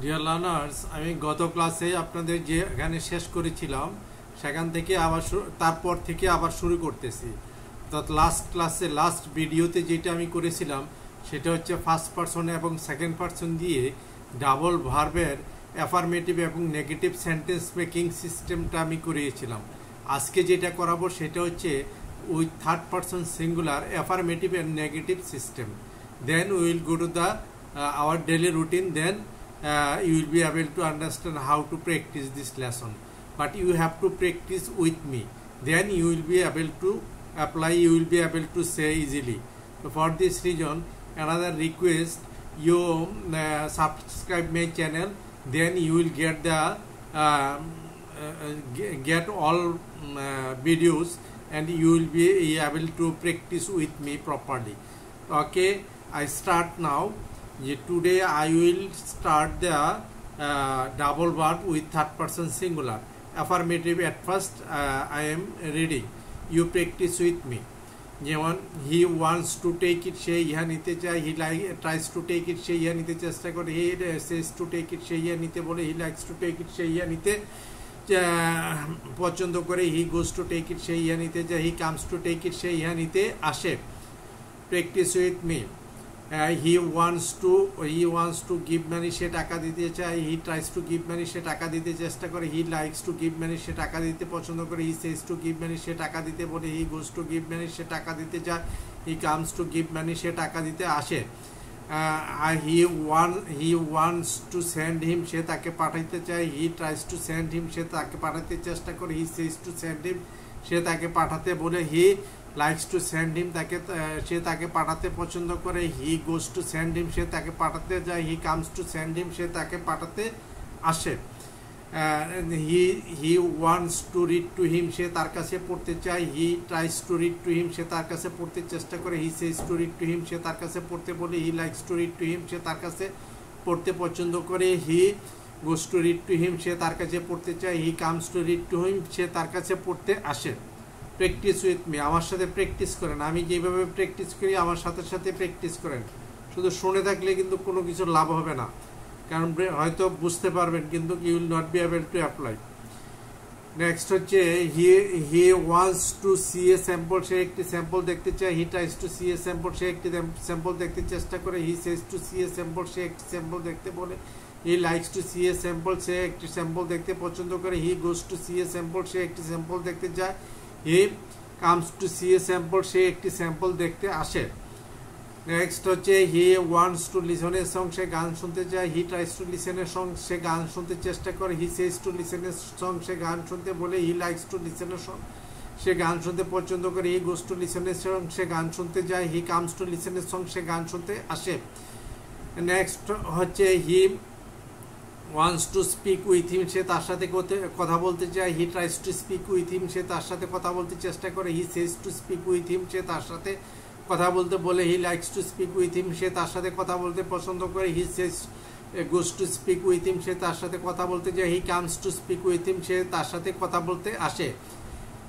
Dear learners, আমি গত ক্লাসে আপনাদের যে এখানে শেষ করেছিলাম সেখান থেকে আবার তারপর থেকে আবার শুরু করতেছি। অর্থাৎ লাস্ট ক্লাসে লাস্ট ভিডিওতে যেটা আমি করেছিলাম সেটা হচ্ছে ফার্স্ট পারসন এবং সেকেন্ড পারসন দিয়ে ডাবল ভার্বের অ্যাফার্মেটিভ এবং নেগেটিভ সেন্টেন্স মেকিং সিস্টেমটা আমি করিয়েছিলাম। আজকে যেটা করাবো সেটা হচ্ছে with third person singular affirmative and negative system. Then we will go to the our daily routine. Then you will be able to understand how to practice this lesson, but you have to practice with me, then you will be able to apply, you will be able to say easily. So for this reason, another request, you subscribe my channel, then you will get the get all videos, and you will be able to practice with me properly. Okay, I start now. Today I will start the double verb with third person singular affirmative. At first I am reading, you practice with me. যেমন he wants to take it, সে ইহা নিতে চায়, he tries to take it, সে ইহা নিতে চেষ্টা করে, he says to take it, সে ইহা নিতে বলে, he likes to take it, সে ইহা নিতে পছন্দ করে, he goes to take it, সে ইহা নিতে যায়, he comes to take it, সে ইহা নিতে আসে। Practice with me. He wants to give money, সে টাকা দিতে চায়, he tries to give money, সে টাকা দিতে চেষ্টা করে, he likes to give money, সে টাকা দিতে পছন্দ করে, he says to give money, সে টাকা দিতে বলে, he goes to give money, সে টাকা দিতে যায়, he comes to give money, সে টাকা দিতে আসে। he wants to send him, সে তাকে পাঠাইতে চায়, he tries to send him, সে তাকে পাঠাতে চেষ্টা করে, he says to send him, সে তাকে পাঠাতে বলে, he likes to send him, তাকে সে তাকে পাঠাতে পছন্দ করে, he goes to send him, সে তাকে পাঠাতে যায়, he comes to send him, সে তাকে পাঠাতে আসে। he wants to read to him, সে তার কাছে পড়তে চায়, he tries to read to him, সে তার কাছে পড়তে চেষ্টা করে, he says to read to him, সে তার কাছে পড়তে বলে, he likes to read to him, সে তার কাছে পড়তে পছন্দ করে, he goes to read to him, সে তার কাছে পড়তে চায়, he comes to read to him, সে তার কাছে পড়তে আসে। প্র্যাকটিস উইথ মি, আমার সাথে প্র্যাকটিস করেন, আমি যেভাবে প্র্যাকটিস করি আমার সাথে সাথে প্র্যাকটিস করেন। শুধু শুনে থাকলে কিন্তু কোনো কিছু লাভ হবে না, কারণ হয়তো বুঝতে পারবেন কিন্তু you will not be able to apply. Next হচ্ছে he wants to see a sample, সে একটি স্যাম্পল দেখতে চায়, he tries to see a sample, সে একটি স্যাম্পল দেখতে চেষ্টা করে, he says to see a sample, সে একটি স্যাম্পল দেখতে বলে, he likes to see a sample, সে একটি স্যাম্পল দেখতে পছন্দ করে, he goes to see a sample, সে একটি স্যাম্পল দেখতে যায়, he comes to see a sample, সে একটি স্যাম্পল দেখতে আসে। নেক্সট হচ্ছে he wants to listen a song, সে গান শুনতে চায়, he tries to listen a song, সে গান শুনতে চেষ্টা করে, he says to listen a song, সে গান শুনতে বলে, he likes to listen a song, সে গান শুনতে পছন্দ করে, he goes to listen a song, সে গান শুনতে যায়, he comes to listen a song, সে গান শুনতে আসে। নেক্সট হচ্ছে he wants to speak with him, সে তার সাথে কথা বলতে চায়, he tries to speak with him, সে তার সাথে কথা বলতে চেষ্টা করে, he says to speak with him, সে তার সাথে কথা বলতে বলে, he likes to speak with him, সে তার সাথে কথা বলতে পছন্দ করে, he says goes to speak with him, সে তার সাথে কথা বলতে যায়, he comes to speak with him, সে তার সাথে কথা বলতে আসে।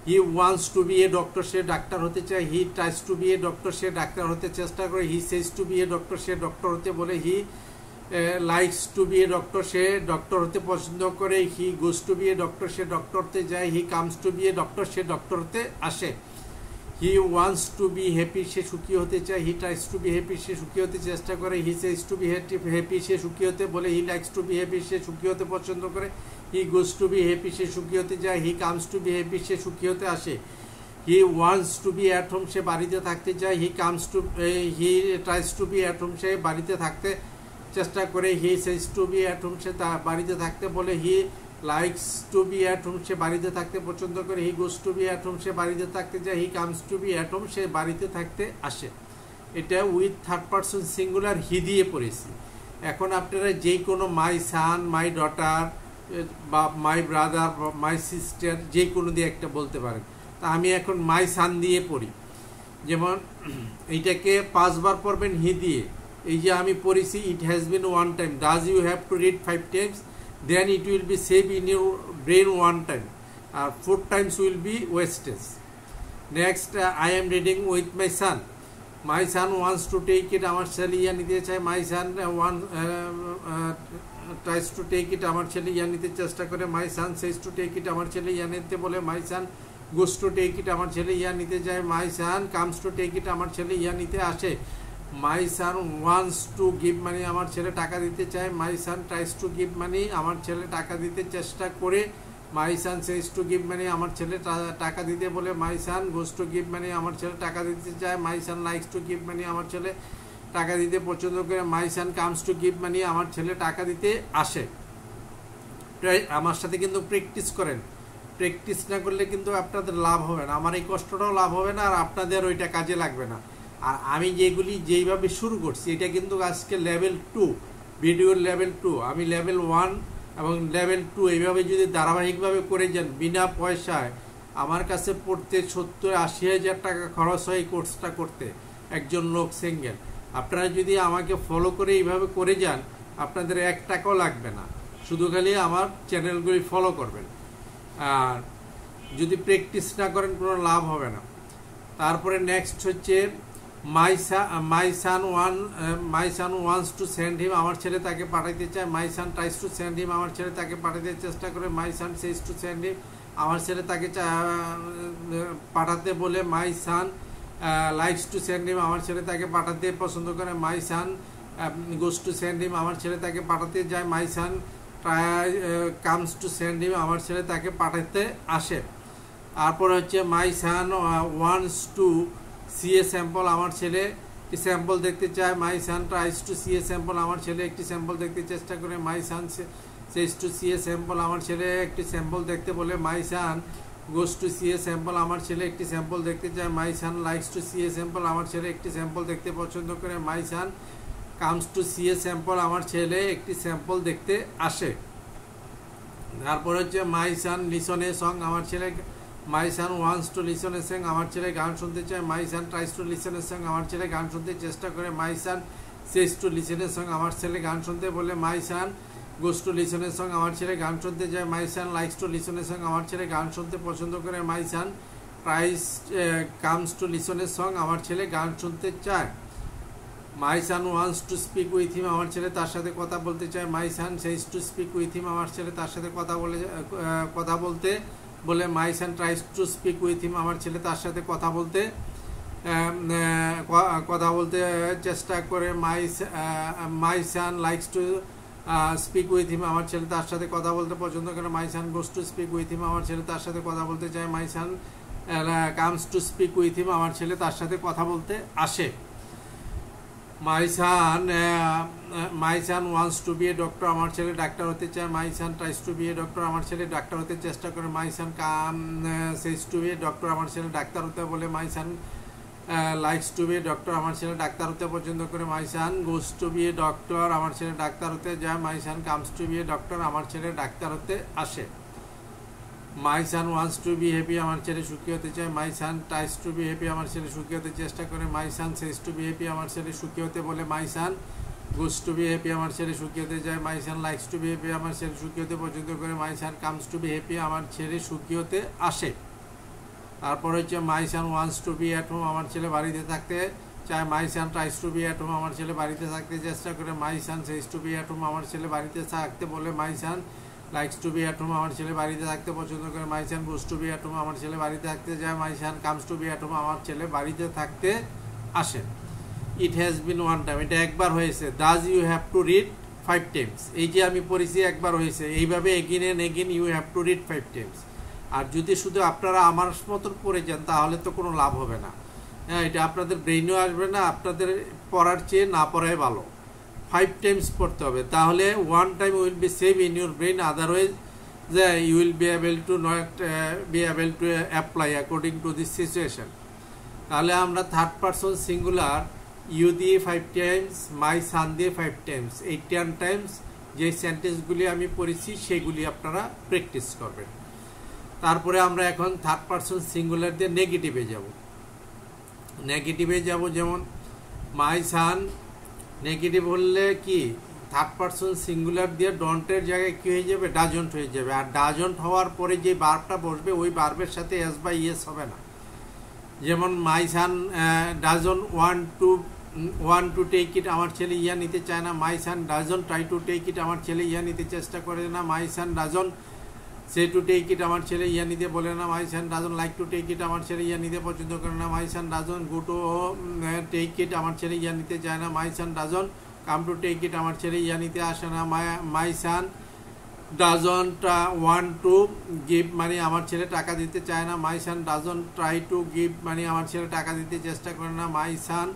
he wants to be a doctor, সে ডাক্তার হতে চায়, he tries to be a doctor, সে ডাক্তার হতে চেষ্টা করে, he says to be a doctor, say doctor হতে বলে, he likes to be a doctor, say doctor হতে পছন্দ করে, he goes to be a doctor, say doctor হতে যায়, he comes to be a doctor, say doctor হতে আসে। he wants to be happy, সে সুখী হতে চায়, he tries to be happy, সে সুখী হতে চেষ্টা করে, he says to be happy, সে সুখী হতে বলে, he likes to be happy, সে সুখী হতে পছন্দ করে, he goes to be happy, সে সুখী হতে যায়, he comes to be happy, সে সুখী হতে আসে। he wants to be at home, সে বাড়িতে থাকতে চায়, he tries to be at home, সে বাড়িতে থাকতে চেষ্টা করে, he says to be at home, সে বাড়িতে থাকতে বলে, he likes to be at home, সে বাড়িতে থাকতে পছন্দ করে, he goes to be at home, সে বাড়িতে থাকতে যায়, he comes to be at home, সে বাড়িতে থাকতে আসে। এটা উইথ থার্ড পারসন সিঙ্গুলার হি দিয়ে পড়েছি। এখন আপনারা যে কোনো মাই সান, মাই ডটার বা মাই ব্রাদার, মাই সিস্টার যে কোনো দিয়ে একটা বলতে পারেন। তা আমি এখন মাই সান দিয়ে পড়ি। যেমন এইটাকে 5 বার পড়বেন হি দিয়ে। এই যে আমি পড়েছি it has been 1 time, does you have to read 5 times, then it will be save in your brain 1 time, আর 4 times will be wastage. Next I am reading with my son, my son wants to take it, আমার ছেলে ইয়া নিতে চায়, my son tries to take it, আমার ছেলে ইয়া নিতে চেষ্টা করে। My son says two take it, আমার ছেলে ইয়া নিতে বলে। My son goes two take it, আমার ছেলে ইয়া নিতে যায়। My son comes two take it, আমার ছেলে ইয়া নিতে আসে। My son wants two give money, আমার ছেলে টাকা দিতে চায়। My son tries two give money, আমার ছেলে টাকা দিতে চেষ্টা করে। My son says two give money, আমার ছেলে টাকা দিতে বলে। My son goes two give money, আমার ছেলে টাকা দিতে চায়। My son likes two give money, আমার ছেলে টাকা দিতে পছন্দ করে। My son comes two give money, আমার ছেলে টাকা দিতে আসে। আমার সাথে কিন্তু প্র্যাকটিস করেন, প্র্যাকটিস না করলে কিন্তু আপনাদের লাভ হবে না, আমার এই কষ্টটাও লাভ হবে না, আর আপনাদের ওইটা কাজে লাগবে না। আর আমি যেইভাবে শুরু করছি এটা কিন্তু আজকে লেভেল 2, ভিডিওর লেভেল 2। আমি লেভেল 1 এবং লেভেল 2 এইভাবে যদি ধারাবাহিকভাবে করে যান বিনা পয়সায়, আমার কাছে পড়তে 70-80 হাজার টাকা খরচ হয় এই কোর্সটা করতে, একজন লোক সিঙ্গেল। আপনারা যদি আমাকে ফলো করে এইভাবে করে যান, আপনাদের 1 টাকাও লাগবে না, শুধু খালি আমার চ্যানেলগুলি ফলো করবেন। আর যদি প্র্যাকটিস না করেন কোনো লাভ হবে না। তারপরে নেক্সট হচ্ছে my son wants two send him, আমার ছেলে তাকে পাঠাইতে চায়। My son tries two send him, আমার ছেলে তাকে পাঠাতে চেষ্টা করে। My son says two send him, আমার ছেলে তাকে পাঠাতে বলে। My son likes two send him, আমার ছেলে তাকে পাঠাতে পছন্দ করে। My son goes two send him, আমার ছেলে তাকে পাঠাতে যায়। My son comes to send him, আমার ছেলে তাকে পাঠাতে আসে। তারপর হচ্ছে my son wants to see a sample, আমার ছেলে একটি স্যাম্পল দেখতে চায়। My son tries to see a sample, আমার ছেলে একটি স্যাম্পল দেখতে চেষ্টা করে। My son says to see a sample, আমার ছেলে একটি স্যাম্পল দেখতে বলে। My son goes to see a sample, আমার ছেলে একটি স্যাম্পল দেখতে চায়। My son likes to see a sample, আমার ছেলে একটি স্যাম্পল দেখতে পছন্দ করে। My son comes to see a sample, আমার ছেলে একটি স্যাম্পল দেখতে আসে। তারপর হচ্ছে my San listen a song, আমার ছেলে my son wants to listen a song, আমার ছেলে গান শুনতে চায়। My son tries to listen a song, আমার ছেলে গান শুনতে চেষ্টা করে। My son says to listen a song, আমার ছেলে গান শুনতে বলে। My son goes to listen a song, আমার ছেলে গান শুনতে যায়। My son likes to listen a song, আমার ছেলে গান শুনতে পছন্দ করে। My son tries comes to listen a song, আমার ছেলে গান শুনতে চায়। My son wants to speak with him, আমার ছেলে তার সাথে কথা বলতে চায়। My son says to speak with him, আমার ছেলে তার সাথে কথা বলতে বলে। My son tries to speak with him, আমার ছেলে তার সাথে কথা বলতে চেষ্টা করে। My son likes to speak with him, আমার ছেলে তার সাথে কথা বলতে পছন্দ করে। My son goes two speak with him, আমার ছেলে তার সাথে কথা বলতে চায়। My son comes to speak with him, আমার ছেলে তার সাথে কথা বলতে আসে। My son wants to be a doctor, আমার ছেলে ডাক্তার হতে চায়। My son tries to be a doctor, আমার ছেলে ডাক্তার হতে চেষ্টা করে। My son says to be a doctor, আমার ছেলে ডাক্তার হতে বলে। My son likes to be a doctor, আমার ছেলে ডাক্তার হতে পছন্দ করে। My son goes to be a doctor, আমার ছেলে ডাক্তার হতে যায়। My son comes to be a doctor, আমার ছেলে ডাক্তার হতে আসে। My son wants to be happy, আমার ছেলে সুখী হতে চায়। My son tries to be happy, আমার ছেলে সুখী হতে চেষ্টা করে। My son says to be happy, আমার ছেলে সুখী হতে বলে। My son goes to be happy, আমার ছেলে সুখী হতে যায়। My son likes to be happy, আমার ছেলে সুখী হতে পছন্দ করে। My son comes to be happy, আমার ছেলে সুখী হতে আসে। তারপর হচ্ছে my son wants to be at home, আমার ছেলে বাড়িতে থাকতে চায়। My son tries to be at home, আমার ছেলে বাড়িতে থাকতে চেষ্টা করে। My son says to be at home, আমার ছেলে বাড়িতে থাকতে বলে। My son likes to be at home, আমার ছেলে বাড়িতে থাকতে পছন্দ করে। My son goes to be at home, আমার ছেলে বাড়িতে থাকতে যায়। My son comes to be at home, আমার ছেলে বাড়িতে থাকতে আসে। It has been one time, এটা একবার হয়েছে। Does you have to read 5 times, এই যে আমি পড়েছি একবার হয়েছে। এইভাবে again and again you have to read 5 times. আর যদি শুধু আপনারা আমার মতন পড়ে যান তাহলে তো কোনো লাভ হবে না। হ্যাঁ, এটা আপনাদের ব্রেইনও আসবে না, আপনাদের পড়ার চেয়ে না পড়াই ভালো। 5 টাইমস পড়তে হবে, তাহলে 1 time will be save in your brain, otherwise you will be able to not be able to apply according to this situation. তাহলে আমরা থার্ড পারসন সিঙ্গুলার ইউ দিয়ে 5 টাইমস, মাই সান দিয়ে 5 টাইমস, এই 10 টাইমস যে সেন্টেন্সগুলি আমি পড়েছি সেগুলি আপনারা প্র্যাকটিস করবেন। তারপরে আমরা এখন থার্ড পারসন সিঙ্গুলার দিয়ে নেগেটিভে যাব। যেমন মাই সান, নেগেটিভ হলে কি থার্ড পারসন সিঙ্গুলার দিয়ে ডন্টের জায়গায় কী হয়ে যাবে, ডাজন্ট হয়ে যাবে। আর ডাজন্ট হওয়ার পরে যে ভার্বটা বসবে ওই ভার্বের সাথে এস বা ইয়েস হবে না। যেমন my son doesn't want to one to take it, আমার ছেলে ইয়া নিতে চায় না। My son doesn't try to take it, আমার ছেলে ইয়া নিতে চেষ্টা করে না। My son doesn't say to take it, আমার ছেলে ইয়া নিতে বলে না। My son doesn't like to take it, আমার ছেলে ইয়া নিতে পছন্দ করে না। My son doesn't go to take it, আমার ছেলে ইয়া নিতে চায় না। My son doesn't come to take it, আমার ছেলে ইয়া নিতে আসে না। My son doesn't want to give money, আমার ছেলে টাকা দিতে চায় না। My son doesn't try to give money, আমার ছেলে টাকা দিতে চেষ্টা করে না। My San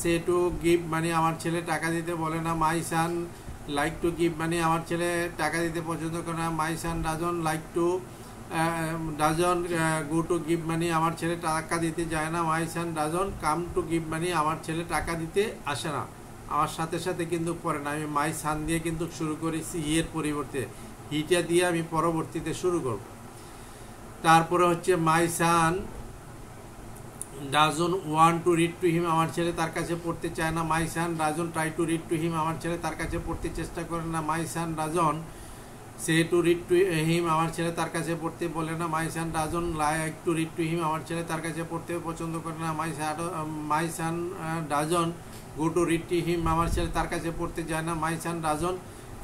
say to give money, আমার ছেলে টাকা দিতে বলে না। My son like to give money, আমার ছেলে টাকা দিতে পছন্দ করে না। My son doesn't like to doesn't go to give money, আমার ছেলে টাকা দিতে যায় না। My son doesn't come to give money, আমার ছেলে টাকা দিতে আসে না। আমার সাথে সাথে কিন্তু পরে না, আমি মাই সান দিয়ে কিন্তু শুরু করেছি এর পরিবর্তে, হিটা দিয়ে আমি পরবর্তীতে শুরু করব। তারপরে হচ্ছে my son doesn't want to read to him, আমার ছেলে তার কাছে পড়তে চায় না। My son doesn't try to read to him, আমার ছেলে তার কাছে পড়তে চেষ্টা করে না। My son doesn't say to read to him, আমার ছেলে তার কাছে পড়তে বলে না। My son doesn't like to read to him, আমার ছেলে তার কাছে পড়তে পছন্দ করে না। My son doesn't go two read to him, আমার ছেলে তার কাছে পড়তে যায় না। My son doesn't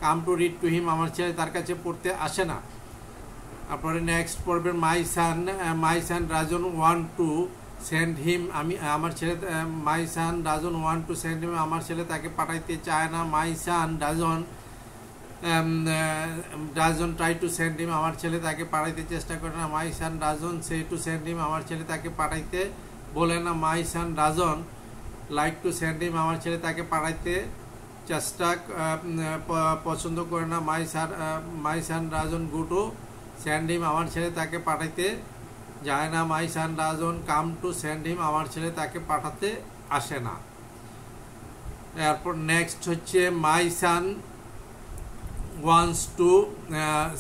come to read to him, আমার ছেলে তার কাছে পড়তে আসে না। তারপরে নেক্সট পড়বেন my son doesn't want to send him, আমার ছেলে my son doesn't want to send him, আমার ছেলে তাকে পাঠাইতে চায় না। My son doesn't try to send him, আমার ছেলে তাকে পাঠাইতে চেষ্টা করে না। My son doesn't say to send him, আমার ছেলে তাকে পাঠাইতে বলে না। My son doesn't like to send him, আমার ছেলে তাকে পাঠাইতে চেষ্টা পছন্দ করে না। My son doesn't go to send him, আমার ছেলে তাকে পাঠাইতে যায় না। My son doesn't come to send him, আমার ছেলে তাকে পাঠাতে আসে না। এরপর নেক্সট হচ্ছে my son wants to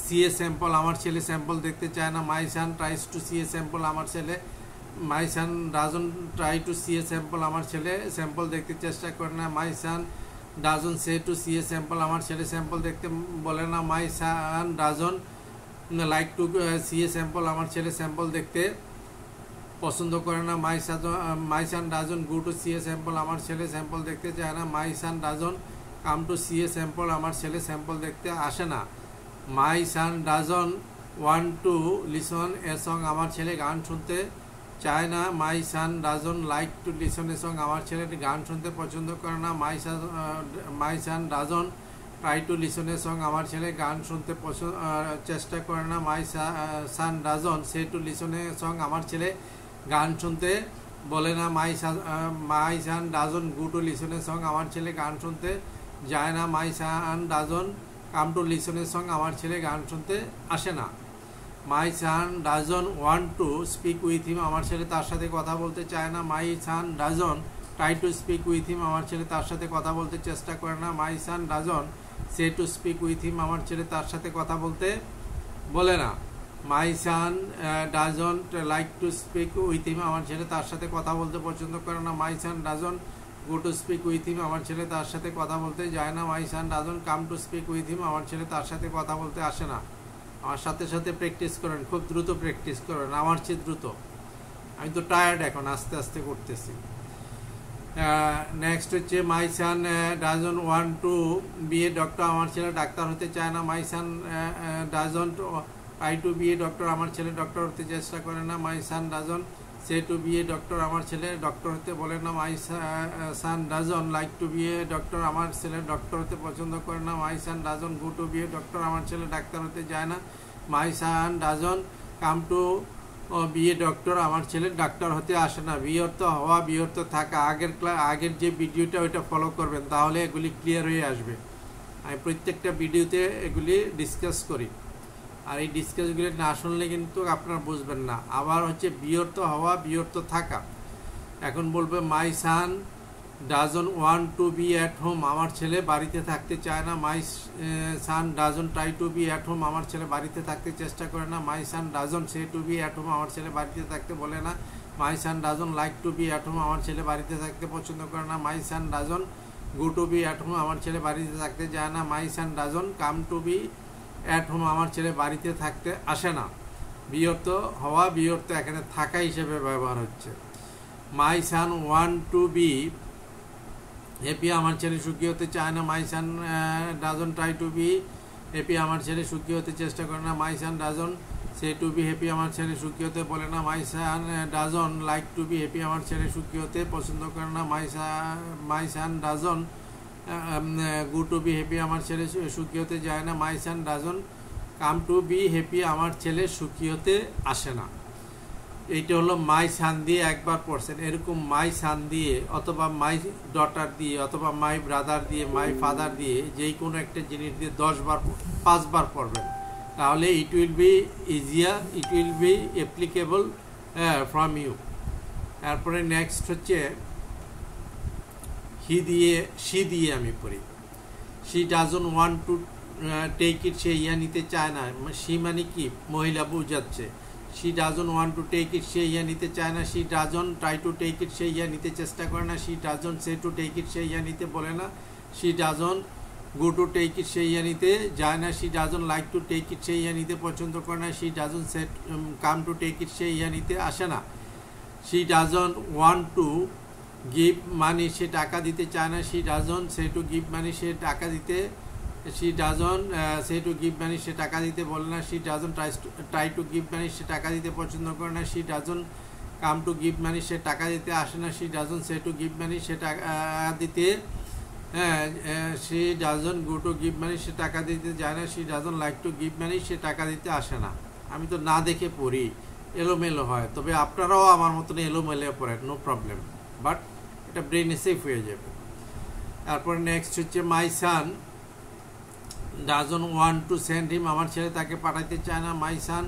see a sample, আমার ছেলে স্যাম্পল দেখতে চায় না। My son tries to see a sample, আমার ছেলে my son doesn't try to see a sample, আমার ছেলে স্যাম্পল দেখতে চেষ্টা করে না। My son doesn't say to see a sample, আমার ছেলে স্যাম্পল দেখতে বলে না। My son doesn't like to see a sample, আমার ছেলে স্যাম্পল দেখতে পছন্দ করে না। My son doesn't go to see a sample, আমার ছেলে স্যাম্পল দেখতে চায় না। My son doesn't come to see a sample, আমার ছেলে স্যাম্পল দেখতে আসে না। My son doesn't want to listen a song, আমার ছেলে গান শুনতে চায় না। My son doesn't like two listen a song, আমার ছেলে গান শুনতে পছন্দ করে না। My son doesn't try to listen a song, আমার ছেলে গান শুনতে চেষ্টা করে না। My son doesn't say to listen a song, আমার ছেলে গান শুনতে বলে না। My son doesn't go to listen a song, আমার ছেলে গান শুনতে যায় না। My son doesn't come to listen a song, আমার ছেলে গান শুনতে আসে না। My son doesn't want to speak with him, আমার ছেলে তার সাথে কথা বলতে চায় না। My son doesn't try to speak with him, আমার ছেলে তার সাথে কথা বলতে চেষ্টা করে না। My son doesn't say to speak with him, আমার ছেলে তার সাথে কথা বলতে বলে না। My son doesn't like to speak with him, আমার ছেলে তার সাথে কথা বলতে পছন্দ করে না। My son doesn't go to speak with him, আমার ছেলে তার সাথে কথা বলতে যায় না। My son doesn't come to speak with him, আমার ছেলে তার সাথে কথা বলতে আসে না। আমার সাথে সাথে প্র্যাকটিস করেন, খুব দ্রুত প্র্যাকটিস করেন, আমার চেয়ে দ্রুত। আমি তো টায়ার্ড এখন, আস্তে আস্তে করতেছি। নেক্সট হচ্ছে my son doesn't want to be a doctor, আমার ছেলে ডাক্তার হতে চায় না। My son doesn't try to be a doctor, আমার ছেলে ডক্টর হতে চেষ্টা করে না। My son doesn't say to be a doctor, আমার ছেলে ডক্টর হতে বলে না। My son doesn't like to be a doctor, আমার ছেলে ডক্টর হতে পছন্দ করে না। My son doesn't go to be a doctor, আমার ছেলে ডাক্তার হতে যায় না। My son doesn't come to be a doctor, আমার ছেলে ডাক্তার হতে আসে না। বি অর্থ হওয়া, বি অর্থ থাকা। আগের যে ভিডিওটা ওইটা ফলো করবেন, তাহলে এগুলি ক্লিয়ার হয়ে আসবে। আমি প্রত্যেকটা ভিডিওতে এগুলি ডিসকাস করি, আর এই ডিসকাসগুলি না শুনলে কিন্তু আপনারা বুঝবেন না। আবার হচ্ছে বি অর্থ হওয়া, বি অর্থ থাকা। এখন বলবে my son doesn't want to be at home, আমার ছেলে বাড়িতে থাকতে চায় না। My son doesn't try to be at home, আমার ছেলে বাড়িতে থাকতে চেষ্টা করে না। My son doesn't say to be at home, আমার ছেলে বাড়িতে থাকতে বলে না। My son doesn't like to be at home, আমার ছেলে বাড়িতে থাকতে পছন্দ করে না। My son doesn't go to be at home, আমার ছেলে বাড়িতে থাকতে যায় না। My son doesn't come to be at home, আমার ছেলে বাড়িতে থাকতে আসে না। বি অর্থ হওয়া, বি অর্থ এখানে থাকা হিসেবে ব্যবহার হচ্ছে। My son want to be happy, আমার ছেলে সুখী হতে চায় না। My son doesn't try to be happy, আমার ছেলে সুখী হতে চেষ্টা করে না। My son doesn't say to be happy, আমার ছেলে সুখী হতে বলে না। My son doesn't like to be happy, আমার ছেলে সুখী হতে পছন্দ করে না। My son doesn't go to be happy, আমার ছেলে সুখী হতে যায় না। My son doesn't come to be happy, আমার ছেলে সুখী হতে আসে না। এইটা হলো মাই সান দিয়ে একবার পড়ছেন। এরকম মাই সান দিয়ে অথবা মাই ডটার দিয়ে অথবা মাই ব্রাদার দিয়ে মাই ফাদার দিয়ে যেই কোনো একটা জিনিস দিয়ে 5 বার পড়বেন, তাহলে it will be easier, it will be applicable from you. তারপরে নেক্সট হচ্ছে শি দিয়ে আমি পড়ি। She doesn't want to take it, সে ইয়া নিতে চায় না। শি মানে কি? মহিলা বোঝাচ্ছে। She doesn't want to take it, সে ইয়া নিতে চায় না। She doesn't try to take it, সে ইয়া নিতে চেষ্টা করে না। She doesn't say to take it, সে ইয়া নিতে বলে না। She doesn't go to take it, সে ইয়া নিতে যায় না। She doesn't like to take it, সে ইয়া নিতে পছন্দ করে না। She doesn't say come to take it, সে ইয়া নিতে আসে না। She doesn't want to give money, সে টাকা দিতে চায় না। She doesn't say to give money, সে টাকা দিতে she doesn't say to give money, সে টাকা দিতে বলে না। She doesn't try to give money, সে টাকা দিতে পছন্দ করে না। She doesn't come to give money, সে টাকা দিতে আসে না। She doesn't say to give money, সে টাকা দিতে she doesn't go to give money, সে টাকা দিতে যায় না। She doesn't like to give money, সে টাকা দিতে আসে না। আমি তো না দেখে পড়ি, এলোমেলো হয়, তবে আপনারাও আমার মতন এলোমেলো পড়েন, নো প্রবলেম, বাট এটা ব্রেনে সেফ হয়ে যাবে। তারপরে নেক্সট হচ্ছে my son doesn't want to send him, আমার ছেলে তাকে পাঠাইতে চায় না। My son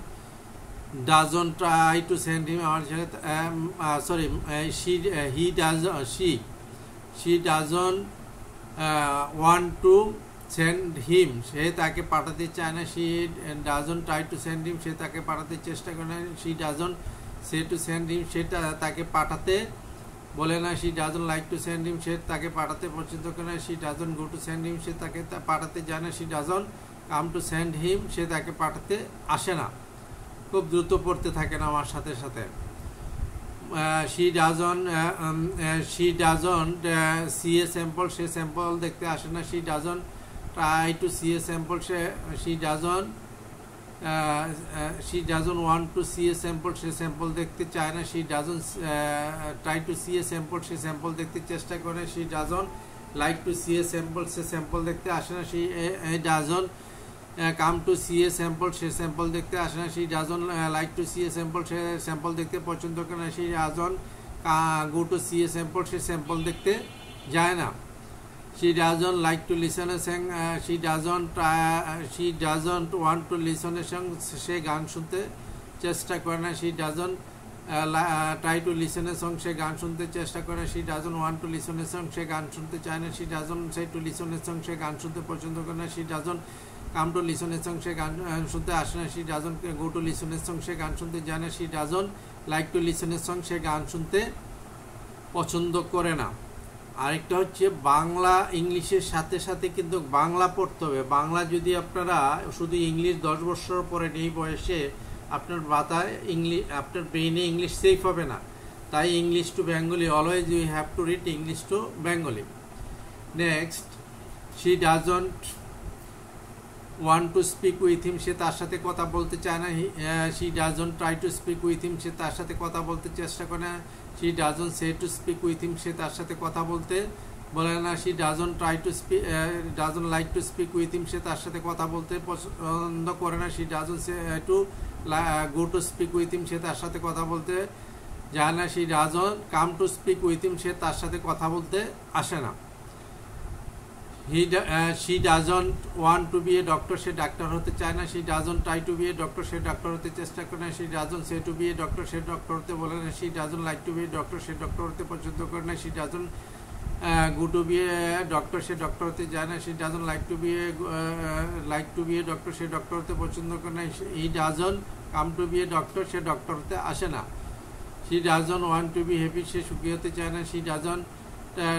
doesn't try to send him, আমার ছেলে sorry she doesn't want to send him, সে তাকে পাঠাতে চায় না। She doesn't try to send him, সে তাকে পাঠাতে চেষ্টা করে না। She doesn't say to send him, সেটা তাকে পাঠাতে বলে না। She doesn't like to send him, সে তাকে পাঠাতে পছন্দ করে না। She doesn't go to send him, সে তাকে পাঠাতে যায় না। She doesn't come to send him, সে তাকে পাঠাতে আসে না। খুব দ্রুত পড়তে থাকেন আমার সাথে সাথে। She doesn't see a sample, সে স্যাম্পল দেখতে আসে না। She doesn't try to see a sample, she doesn't want to see a sample, সে স্যাম্পল দেখতে চায় না। She doesn't try to see a sample, সে স্যাম্পল দেখতে চেষ্টা করে। She doesn't like to see a sample, সে স্যাম্পল দেখতে আসে না। She doesn't come to see a sample, সে স্যাম্পল দেখতে আসে না। She doesn't like to see a sample, সে স্যাম্পল দেখতে পছন্দ করে না। She doesn't go to see a sample, সে স্যাম্পল দেখতে যায় না। She doesn't like to listen a song. She doesn't want to listen a song. সে গান শুনতে চেষ্টা করে না। She doesn't try to listen a song. সে গান শুনতে চেষ্টা করে না। She doesn't want to listen a song. সে গান শুনতে চায় না। She doesn't say to listen a song. সে গান শুনতে পছন্দ করে না। She doesn't come to listen a song. সে গান শুনতে আসে না। She doesn't go to listen a song. সে গান শুনতে যায় না। She doesn't like to listen a song. সে গান শুনতে পছন্দ করে না। আরেকটা হচ্ছে বাংলা ইংলিশের সাথে সাথে কিন্তু বাংলা পড়তে হবে। বাংলা যদি আপনারা শুধু ইংলিশ 10 বছর পরে এই বয়সে আপনার মাথায় ইংলিশ, আপনার ব্রেইনে ইংলিশ সেফ হবে না। তাই English to Bengali always you have to read English to Bengali. Next, she doesn't want to speak with him, সে তার সাথে কথা বলতে চায় না। She doesn't try to speak with him, সে তার সাথে কথা বলতে চেষ্টা করে না। She doesn't say to speak with him, সে তার সাথে কথা বলতে বলে না। She doesn't try to speak doesn't like to speak with him, সে তার সাথে কথা বলতে পছন্দ করে না। She doesn't say to go to speak with him, সে তার সাথে কথা বলতে যায় না। She doesn't come to speak with him, সে তার সাথে কথা বলতে আসে না। She doesn't want to be a doctor, সে ডাক্তার হতে চায় না। She doesn't try to be a doctor, সে ডক্টর হতে চেষ্টা করে না। She doesn't say to be a doctor, সে ডক্টর হতে বলে না। She doesn't like to be a doctor, সে ডক্টর হতে পছন্দ করে না। She doesn't go to be a doctor, সে ডক্টর হতে যায় না। She doesn't like to be a doctor, সে ডক্টর হতে পছন্দ করে না। He doesn't come to be a doctor, সে ডক্টর হতে আসে না। She doesn't want to be happy, সে সুখী হতে চায় না। She doesn't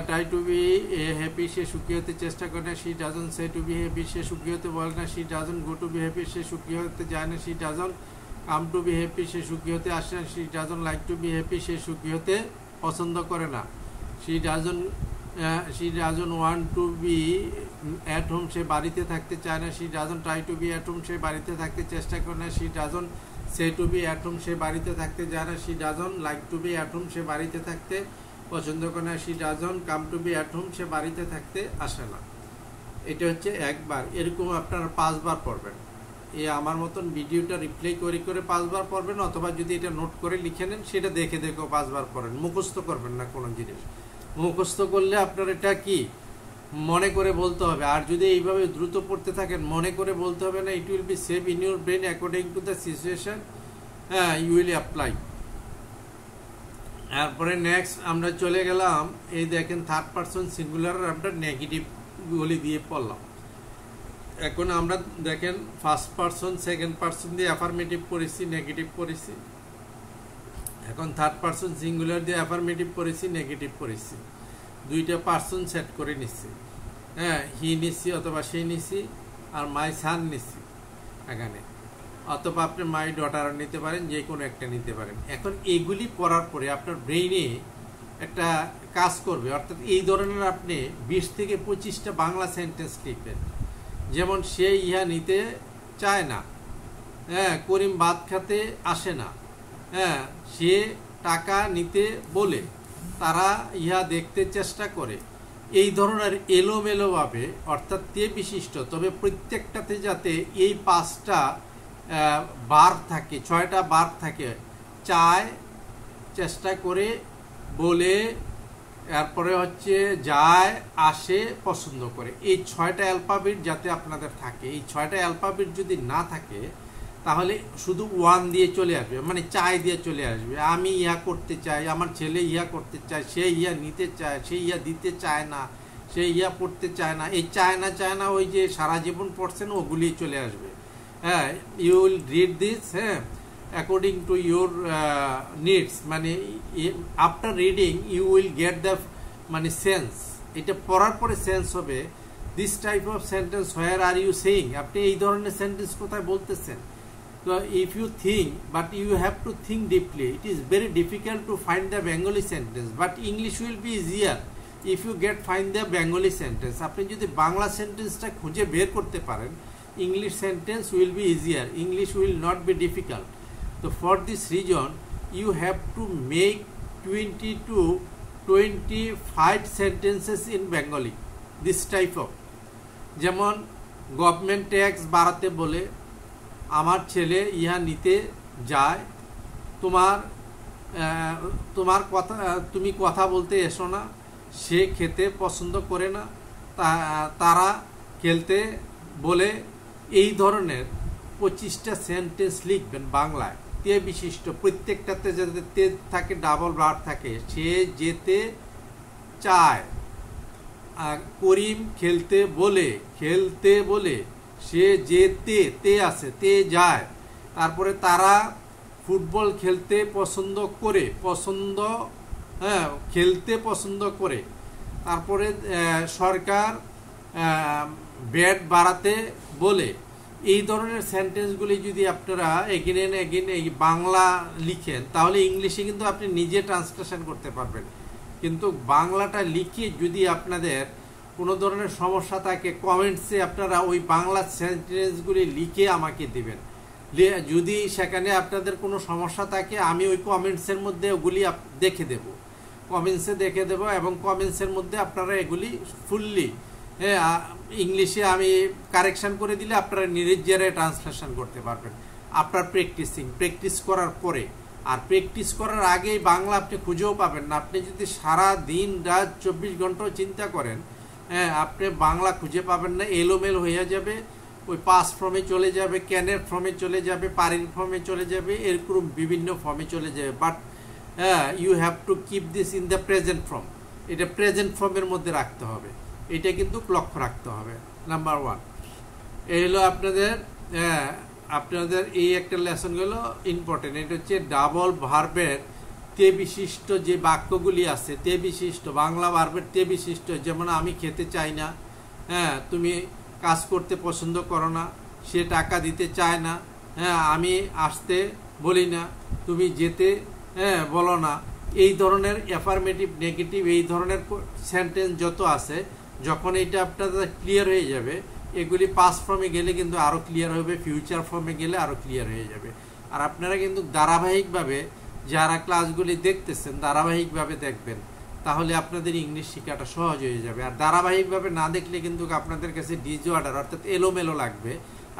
try to be happy, সে সুখী হতে চেষ্টা করে না। She doesn't say to be happy, সে সুখী হতে বলে না। She doesn't go to be happy, সে সুখী হতে যায় না। She doesn't come to be happy, সে সুখী হতে আসে না। She doesn't like to be happy, সে সুখী হতে পছন্দ করে না। she doesn't want to be at home, সে বাড়িতে থাকতে চায় না। she doesn't try to be at home, সে বাড়িতে থাকতে চেষ্টা করে না। she doesn't say to be at home, সে বাড়িতে থাকতে যায় না। she doesn't like to be at home, সে বাড়িতে থাকতে পছন্দ করে না। she doesn't come to be at home, সে বাড়িতে থাকতে আসে না। এটা হচ্ছে একবার, এরকম আপনারা 5 বার পড়বেন। এই আমার মতন ভিডিওটা রিপ্লে করে করে 5 বার পড়বেন, অথবা যদি এটা নোট করে লিখে নেন সেটা দেখে দেখেও 5 বার পড়েন। মুখস্থ করবেন না কোনো জিনিস। মুখস্থ করলে আপনার এটা কি মনে করে বলতে হবে, আর যদি এইভাবে দ্রুত পড়তে থাকেন মনে করে বলতে হবে না। It will be save in your brain according to the situation, you will apply. তারপরে নেক্সট আমরা চলে গেলাম, এই দেখেন থার্ড পারসন সিঙ্গুলার আমরা নেগেটিভ গুলি দিয়ে পড়লাম। এখন আমরা দেখেন ফার্স্ট পারসন সেকেন্ড পারসন দিয়ে অ্যাফার্মেটিভ পড়েছি, নেগেটিভ পড়েছি। এখন থার্ড পারসন সিঙ্গুলার দিয়ে অ্যাফার্মেটিভ পড়েছি, নেগেটিভ পড়েছি। দুইটা পারসন সেট করে নিচ্ছি, হি নিচ্ছি অথবা সে নিচ্ছি, আর মাই সান নিচ্ছি এখানে, অথবা আপনি মাই ডটারও নিতে পারেন, যে কোনো একটা নিতে পারেন। এখন এগুলি পড়ার পরে আপনার ব্রেইনে একটা কাজ করবে, অর্থাৎ এই ধরনের আপনি 20 থেকে 25টা বাংলা সেন্টেন্স লিখবেন। যেমন সে ইহা নিতে চায় না, করিম ভাত খেতে আসে না, সে টাকা নিতে বলে, তারা ইহা দেখতে চেষ্টা করে। এই ধরনের এলোমেলোভাবে, অর্থাৎ তে বিশিষ্ট, তবে প্রত্যেকটাতে যাতে এই 5টা ভার্ব থাকে, 6টা ভার্ব থাকে। চায়, চেষ্টা করে, বলে, এরপরে হচ্ছে যায়, আসে, পছন্দ করে। এই 6টা অ্যালফাবেট যাতে আপনাদের থাকে। এই 6টা অ্যালফাবেট যদি না থাকে তাহলে শুধু ওয়ান দিয়ে চলে আসবে, মানে চাই দিয়ে চলে আসবে। আমি ইহা করতে চাই, আমার ছেলে ইহা করতে চায়, সে ইহা নিতে চায়, সে ইহা দিতে চায় না, সে ইহা পড়তে চায় না। এই চায় না ওই যে সারা জীবন পড়ছেন ওগুলি চলে আসবে। You will read this according to your needs, মানে after reading you will get the মানে সেন্স। এটা পড়ার পরে সেন্স হবে। This type of sentence where are you saying, আপনি এই ধরনের সেন্টেন্স কোথায় বলতেছেন। So if you think, but you have to think deeply. It is very difficult to find the Bengali sentence, but English will be easier if you find the Bengali sentence. আপনি যদি বাংলা সেন্টেন্সটা খুঁজে বের করতে পারেন, English sentence will be easier. English will not be difficult. So for this reason, you have to make 20 to 25 sentences in Bengali. This type of, যেমন government tax বাড়াতে বলে, আমার ছেলে ইহা নিতে যায়, তুমি কথা বলতে এসো না, সে খেতে পছন্দ করে না, তারা খেলতে বলে। এই ধরনের 25টা সেন্টেন্স লিখবেন বাংলায়, তে বিশিষ্ট, প্রত্যেকটাতে যাতে তে থাকে, ডাবল ভার্ব থাকে। সে যেতে চায়, করিম খেলতে বলে, সে যেতে, তে আছে, তে যায়। তারপরে তারা ফুটবল খেলতে পছন্দ করে, খেলতে পছন্দ করে। তারপরে সরকার ব্যাট বাড়াতে বলে। এই ধরনের সেন্টেন্সগুলি যদি আপনারা এগেন এন্ড এগেন এই বাংলা লিখেন, তাহলে ইংলিশে কিন্তু আপনি নিজে ট্রান্সলেশন করতে পারবেন। কিন্তু বাংলাটা লিখে যদি আপনাদের কোনো ধরনের সমস্যা থাকে, কমেন্টসে আপনারা ওই বাংলা সেন্টেন্সগুলি লিখে আমাকে দিবেন। যদি সেখানে আপনাদের কোনো সমস্যা থাকে, আমি ওই কমেন্টসের মধ্যে ওগুলি দেখে দেব, এবং কমেন্টসের মধ্যে আপনারা এগুলি ফুললি ইংলিশে আমি কারেকশন করে দিলে আপনারা নিজেরা ট্রান্সলেশন করতে পারবেন। আপনার প্র্যাকটিস করার পরে, আর প্র্যাকটিস করার আগেই বাংলা আপনি খুঁজেও পাবেন না। আপনি যদি সারা দিন রাত 24 ঘন্টাও চিন্তা করেন, আপনি বাংলা খুঁজে পাবেন না, এলোমেলো হয়ে যাবে। ওই পাস ফর্মে চলে যাবে, ক্যানের ফর্মে চলে যাবে, পারির ফর্মে চলে যাবে, এরকম বিভিন্ন ফর্মে চলে যাবে। But you have to keep this in the present form. এটা প্রেজেন্ট ফর্মের মধ্যে রাখতে হবে, এটা কিন্তু লক্ষ্য রাখতে হবে। নাম্বার 1 এই হলো আপনাদের এই একটা লেসন হলো ইম্পর্টেন্ট। এটা হচ্ছে ডাবল ভার্বের তে বিশিষ্ট যে বাক্যগুলি আছে, তে বিশিষ্ট বাংলা ভার্বের তে বিশিষ্ট, যেমন আমি খেতে চাই না, তুমি কাজ করতে পছন্দ করো না, সে টাকা দিতে চায় না, আমি আসতে বলি না, তুমি যেতে বলো না, এই ধরনের অ্যাফার্মেটিভ নেগেটিভ এই ধরনের সেন্টেন্স যত আছে, যখন এটা আপনাদের ক্লিয়ার হয়ে যাবে, এগুলি পাস্ট ফর্মে গেলে কিন্তু আরও ক্লিয়ার হবে, ফিউচার ফর্মে গেলে আরও ক্লিয়ার হয়ে যাবে। আর আপনারা কিন্তু ধারাবাহিকভাবে যারা ক্লাসগুলি দেখতেছেন ধারাবাহিকভাবে দেখবেন, তাহলে আপনাদের ইংলিশ শেখাটা সহজ হয়ে যাবে। আর ধারাবাহিকভাবে না দেখলে কিন্তু আপনাদের কাছে ডিসঅর্ডার অর্থাৎ এলোমেলো লাগবে,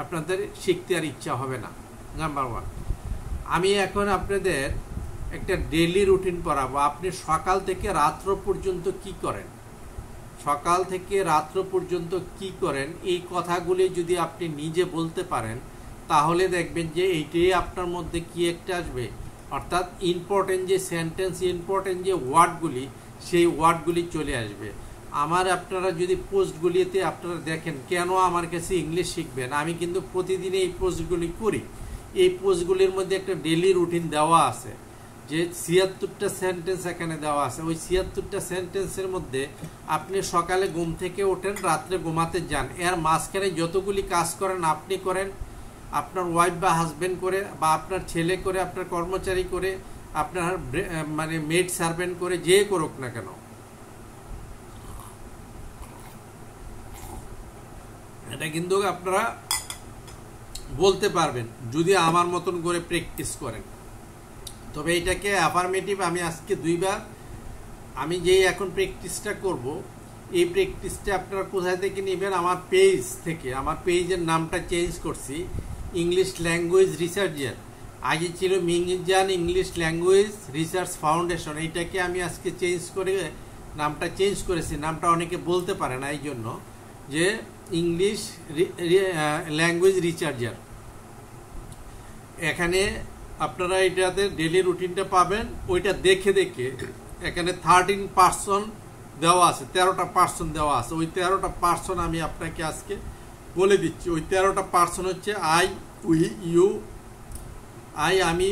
আপনাদের শিখতে আর ইচ্ছা হবে না। নাম্বার 1, আমি এখন আপনাদের একটা ডেইলি রুটিন পড়াবো। আপনি সকাল থেকে রাত্র পর্যন্ত কি করেন, সকাল থেকে রাত্র পর্যন্ত কি করেন, এই কথাগুলি যদি আপনি নিজে বলতে পারেন, তাহলে দেখবেন যে এইটাই আপনার মধ্যে কি একটা আসবে, অর্থাৎ ইম্পর্টেন্ট যে সেন্টেন্স, ইম্পর্টেন্ট যে ওয়ার্ডগুলি, সেই ওয়ার্ডগুলি চলে আসবে। আমার আপনারা যদি পোস্টগুলিতে আপনারা দেখেন, কেন আমার কাছে ইংলিশ শিখবেন, আমি কিন্তু প্রতিদিন এই পোস্টগুলি করি। এই পোস্টগুলির মধ্যে একটা ডেইলি রুটিন দেওয়া আছে, যে 76টা সেন্টেন্স এখানে দেওয়া আছে। ওই 76টা সেন্টেন্সের মধ্যে আপনি সকালে ঘুম থেকে ওঠেন, রাত্রে ঘুমাতে যান, এর মাঝখানে যতগুলি কাজ করেন আপনি করেন, আপনার ওয়াইফ বা হাজবেন্ড করে, বা আপনার ছেলে করে, আপনার কর্মচারী করে, আপনার মানে মেড সার্ভেন্ট করে, যে করুক না কেন, এটা কিন্তু আপনারা বলতে পারবেন যদি আমার মতন করে প্র্যাকটিস করেন। তবে এটাকে অ্যাফার্মেটিভ আমি আজকে 2বার, আমি যেই এখন প্র্যাকটিসটা করব, এই প্র্যাকটিসটা আপনারা কোথায় থেকে নেবেন, আমার পেজ থেকে। আমার পেজের নামটা চেঞ্জ করছি, ইংলিশ ল্যাঙ্গুয়েজ রিসার্চার। আগে ছিল মিংজান ইংলিশ ল্যাঙ্গুয়েজ রিসার্চ ফাউন্ডেশন, এইটাকে আমি আজকে চেঞ্জ করে নামটা চেঞ্জ করেছি। নামটা অনেকে বলতে পারে না, এই জন্য যে ইংলিশ ল্যাঙ্গুয়েজ রিসার্চার। এখানে আপনারা এটাতে ডেইলি রুটিনটা পাবেন, ওইটা দেখে দেখে এখানে 13% দেওয়া আছে, 13টা পার্সন দেওয়া আছে। ওই 13টা পার্সন আমি আপনাকে আজকে বলে দিচ্ছি। ওই 13টা পার্সন হচ্ছে আই, উই, ইউ, আই আমি,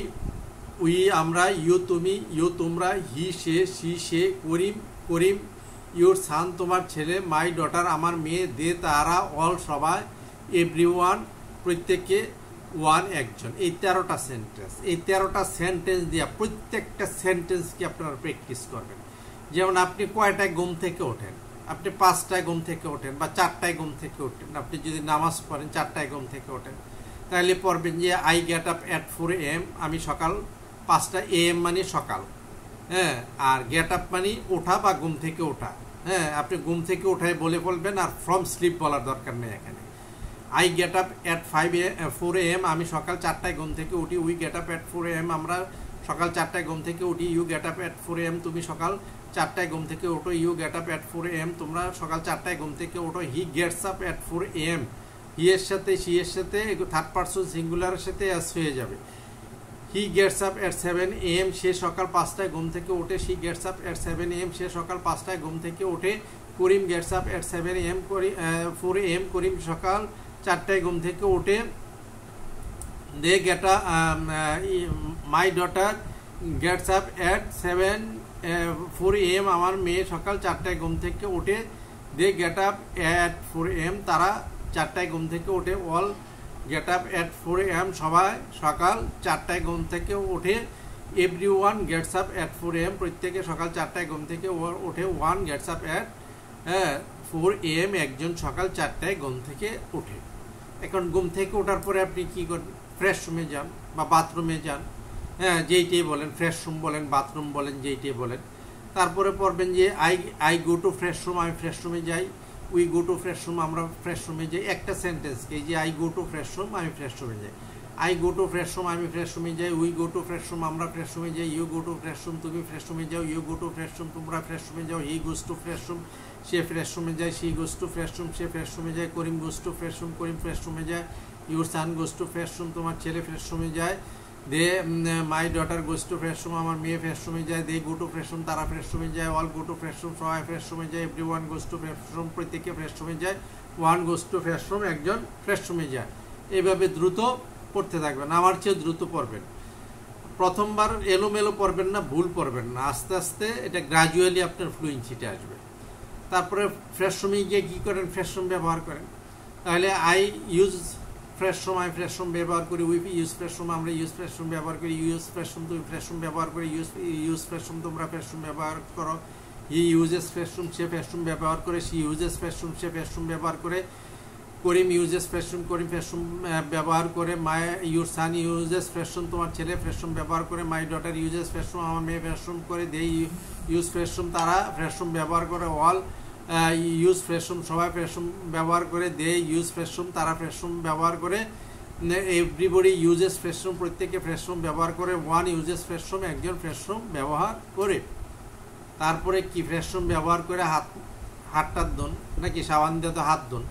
উই আমরা, ইউ তুমি, ইউ তোমরা, হি সে, C say, Karim Karim, your সান তোমার ছেলে, মাই ডটার আমার মেয়ে, দে তারা, অল সবাই, এভরিওয়ান প্রত্যেকে, ওয়ান একজন। এই 13টা সেন্টেন্স, এই 13টা সেন্টেন্স দিয়ে প্রত্যেকটা সেন্টেন্সকে আপনারা প্র্যাকটিস করবেন। যেমন আপনি কয়টায় ঘুম থেকে ওঠেন, আপনি 5টায় ঘুম থেকে ওঠেন বা 4টায় ঘুম থেকে ওঠেন, আপনি যদি নামাজ পড়েন 4টায় ঘুম থেকে ওঠেন, তাহলে পড়বেন যে I get up at 4 AM, আমি সকাল 5টা AM মানে সকাল, হ্যাঁ। আর গেট আপ মানে ওঠা বা ঘুম থেকে ওঠা, হ্যাঁ। আপনি ঘুম থেকে ওঠায় বলে বলবেন, আর ফ্রম স্লিপ বলার দরকার নেই এখানে। I get up at 4 AM, আমি সকাল 4টায় ঘুম থেকে উঠি। We get up at 4 AM, আমরা সকাল 4টায় ঘুম থেকে উঠি। You get up at 4 AM, তুমি সকাল 4টায় ঘুম থেকে ওঠো। You get up at 4 AM, তোমরা সকাল 4টায় ঘুম থেকে ওঠো। He gets up at 4 AM, he এর সাথে সি এর সাথে 3rd পারসন সিঙ্গুলারের সাথে এস হয়ে যাবে। He gets up at 7 AM, সে সকাল 5টায় ঘুম থেকে ওঠে। She gets up at 7 AM, সে সকাল 5টায় ঘুম থেকে ওঠে। Karim gets up at 7 AM, 4 AM, Karim সকাল 4টায় ঘুম থেকে ওঠে। They get up, my daughter gets up at 4 AM, আমার মেয়ে সকাল 4টায় ঘুম থেকে ওঠে। They get up at 4 AM, তারা 4টায় ঘুম থেকে ওঠে। All gate up at 4 AM, সবাই সকাল 4টায় ঘুম থেকে ওঠে। Everyone Gates up at 4 AM, প্রত্যেকে সকাল 4টায় ঘুম থেকে ওঠে। One Gates up at 4 AM, একজন সকাল 4টায় ঘুম থেকে ওঠে। এখন ঘুম থেকে ওঠার পরে আপনি কি করবেন, ফ্রেশ রুমে যান বা বাথরুমে যান, হ্যাঁ, যেইটাই বলেন, ফ্রেশ রুম বলেন, বাথরুম বলেন, যেইটাই বলেন। তারপরে পড়বেন যে I go to fresh room, আমি ফ্রেশ রুমে যাই। We go to fresh room, আমরা ফ্রেশ রুমে যাই। একটা সেন্টেন্সকে যে I go to fresh room, আমি ফ্রেশ রুমে যাই। I go to fresh room, আমি ফ্রেশ রুমে যাই। We go to fresh room, আমরা ফ্রেশ রুমে যাই। You go to fresh room, তুমি ফ্রেশ রুমে যাও। You go to fresh room, তোমরা ফ্রেশ রুমে যাও। He goes to fresh room, সে ফ্রেশ রুমে যায়। She goes to fresh room, সে ফ্রেশ রুমে যায়। Karim goes to fresh room, Karim fresh রুমে যায়। Your son goes to fresh room, তোমার ছেলে ফ্রেশ রুমে যায়। They my daughter goes to fresh room, আমার মেয়ে ফ্রেশ রুমে যায়। They go to fresh room, তারা ফ্রেশ রুমে যায়। All go to fresh room, সবাই ফ্রেশ রুমে যায়। Everyone goes to fresh room, প্রত্যেকে ফ্রেশ রুমে যায়। One goes to fresh room, একজন ফ্রেশ রুমে যায়। এইভাবে দ্রুত পড়তে থাকবেন, আমার চেয়ে দ্রুত পড়বেন। প্রথমবার এলোমেলো পড়বেন না, ভুল পড়বেন না, আস্তে আস্তে এটা গ্রাজুয়ালি আপনার ফ্লুয়েন্সিতে আসবে। তারপরে ফ্রেশ রুমে গিয়ে কী করেন, ফ্রেশ রুম ব্যবহার করেন। তাহলে আই ইউজ ফ্রেশ সময় ফ্রেশরুম ব্যবহার করি, উই ইউজ ফ্রেশরুম আমরা ইউজ ফ্রেশরুম ব্যবহার করি, ইউজ ফ্রেশরুম তুমি ফ্রেশরুম ব্যবহার করি, ইউজ ফ্রেশরুম তোমরা ফ্রেশরুম ব্যবহার করো, হি ইউজেস ফ্রেশরুম সে ফ্রেশরুম ব্যবহার করে, সি ইউজেস ফ্রেশরুম সে ফ্রেশরুম ব্যবহার করে, করিম ইউজেস ফ্রেশরুম করিম ফ্রেশরুম ব্যবহার করে, মাই ইউর সান ইউজেস ফ্রেশরুম তোমার ছেলে ফ্রেশরুম ব্যবহার করে, মাই ডটার ইউজেস ফ্রেশরুম আমার মেয়ে ফ্রেশরুম করে, দে ইউজ ফ্রেশরুম তারা ফ্রেশরুম ব্যবহার করে, অল ইউজ ফ্রেশরুম সবাই ফ্রেশরুম ব্যবহার করে, দে ইউজ ফ্রেশরুম তারা ফ্রেশরুম ব্যবহার করে, এভরিবডি ইউজেস ফ্রেশরুম প্রত্যেকে ফ্রেশরুম ব্যবহার করে, ওয়ান ইউজেস ফ্রেশরুম একজন ফ্রেশরুম ব্যবহার করে। তারপরে কি ফ্রেশরুম ব্যবহার করে হাতটা ধোন নাকি সাবান দিয়ে তো হাত ধোন।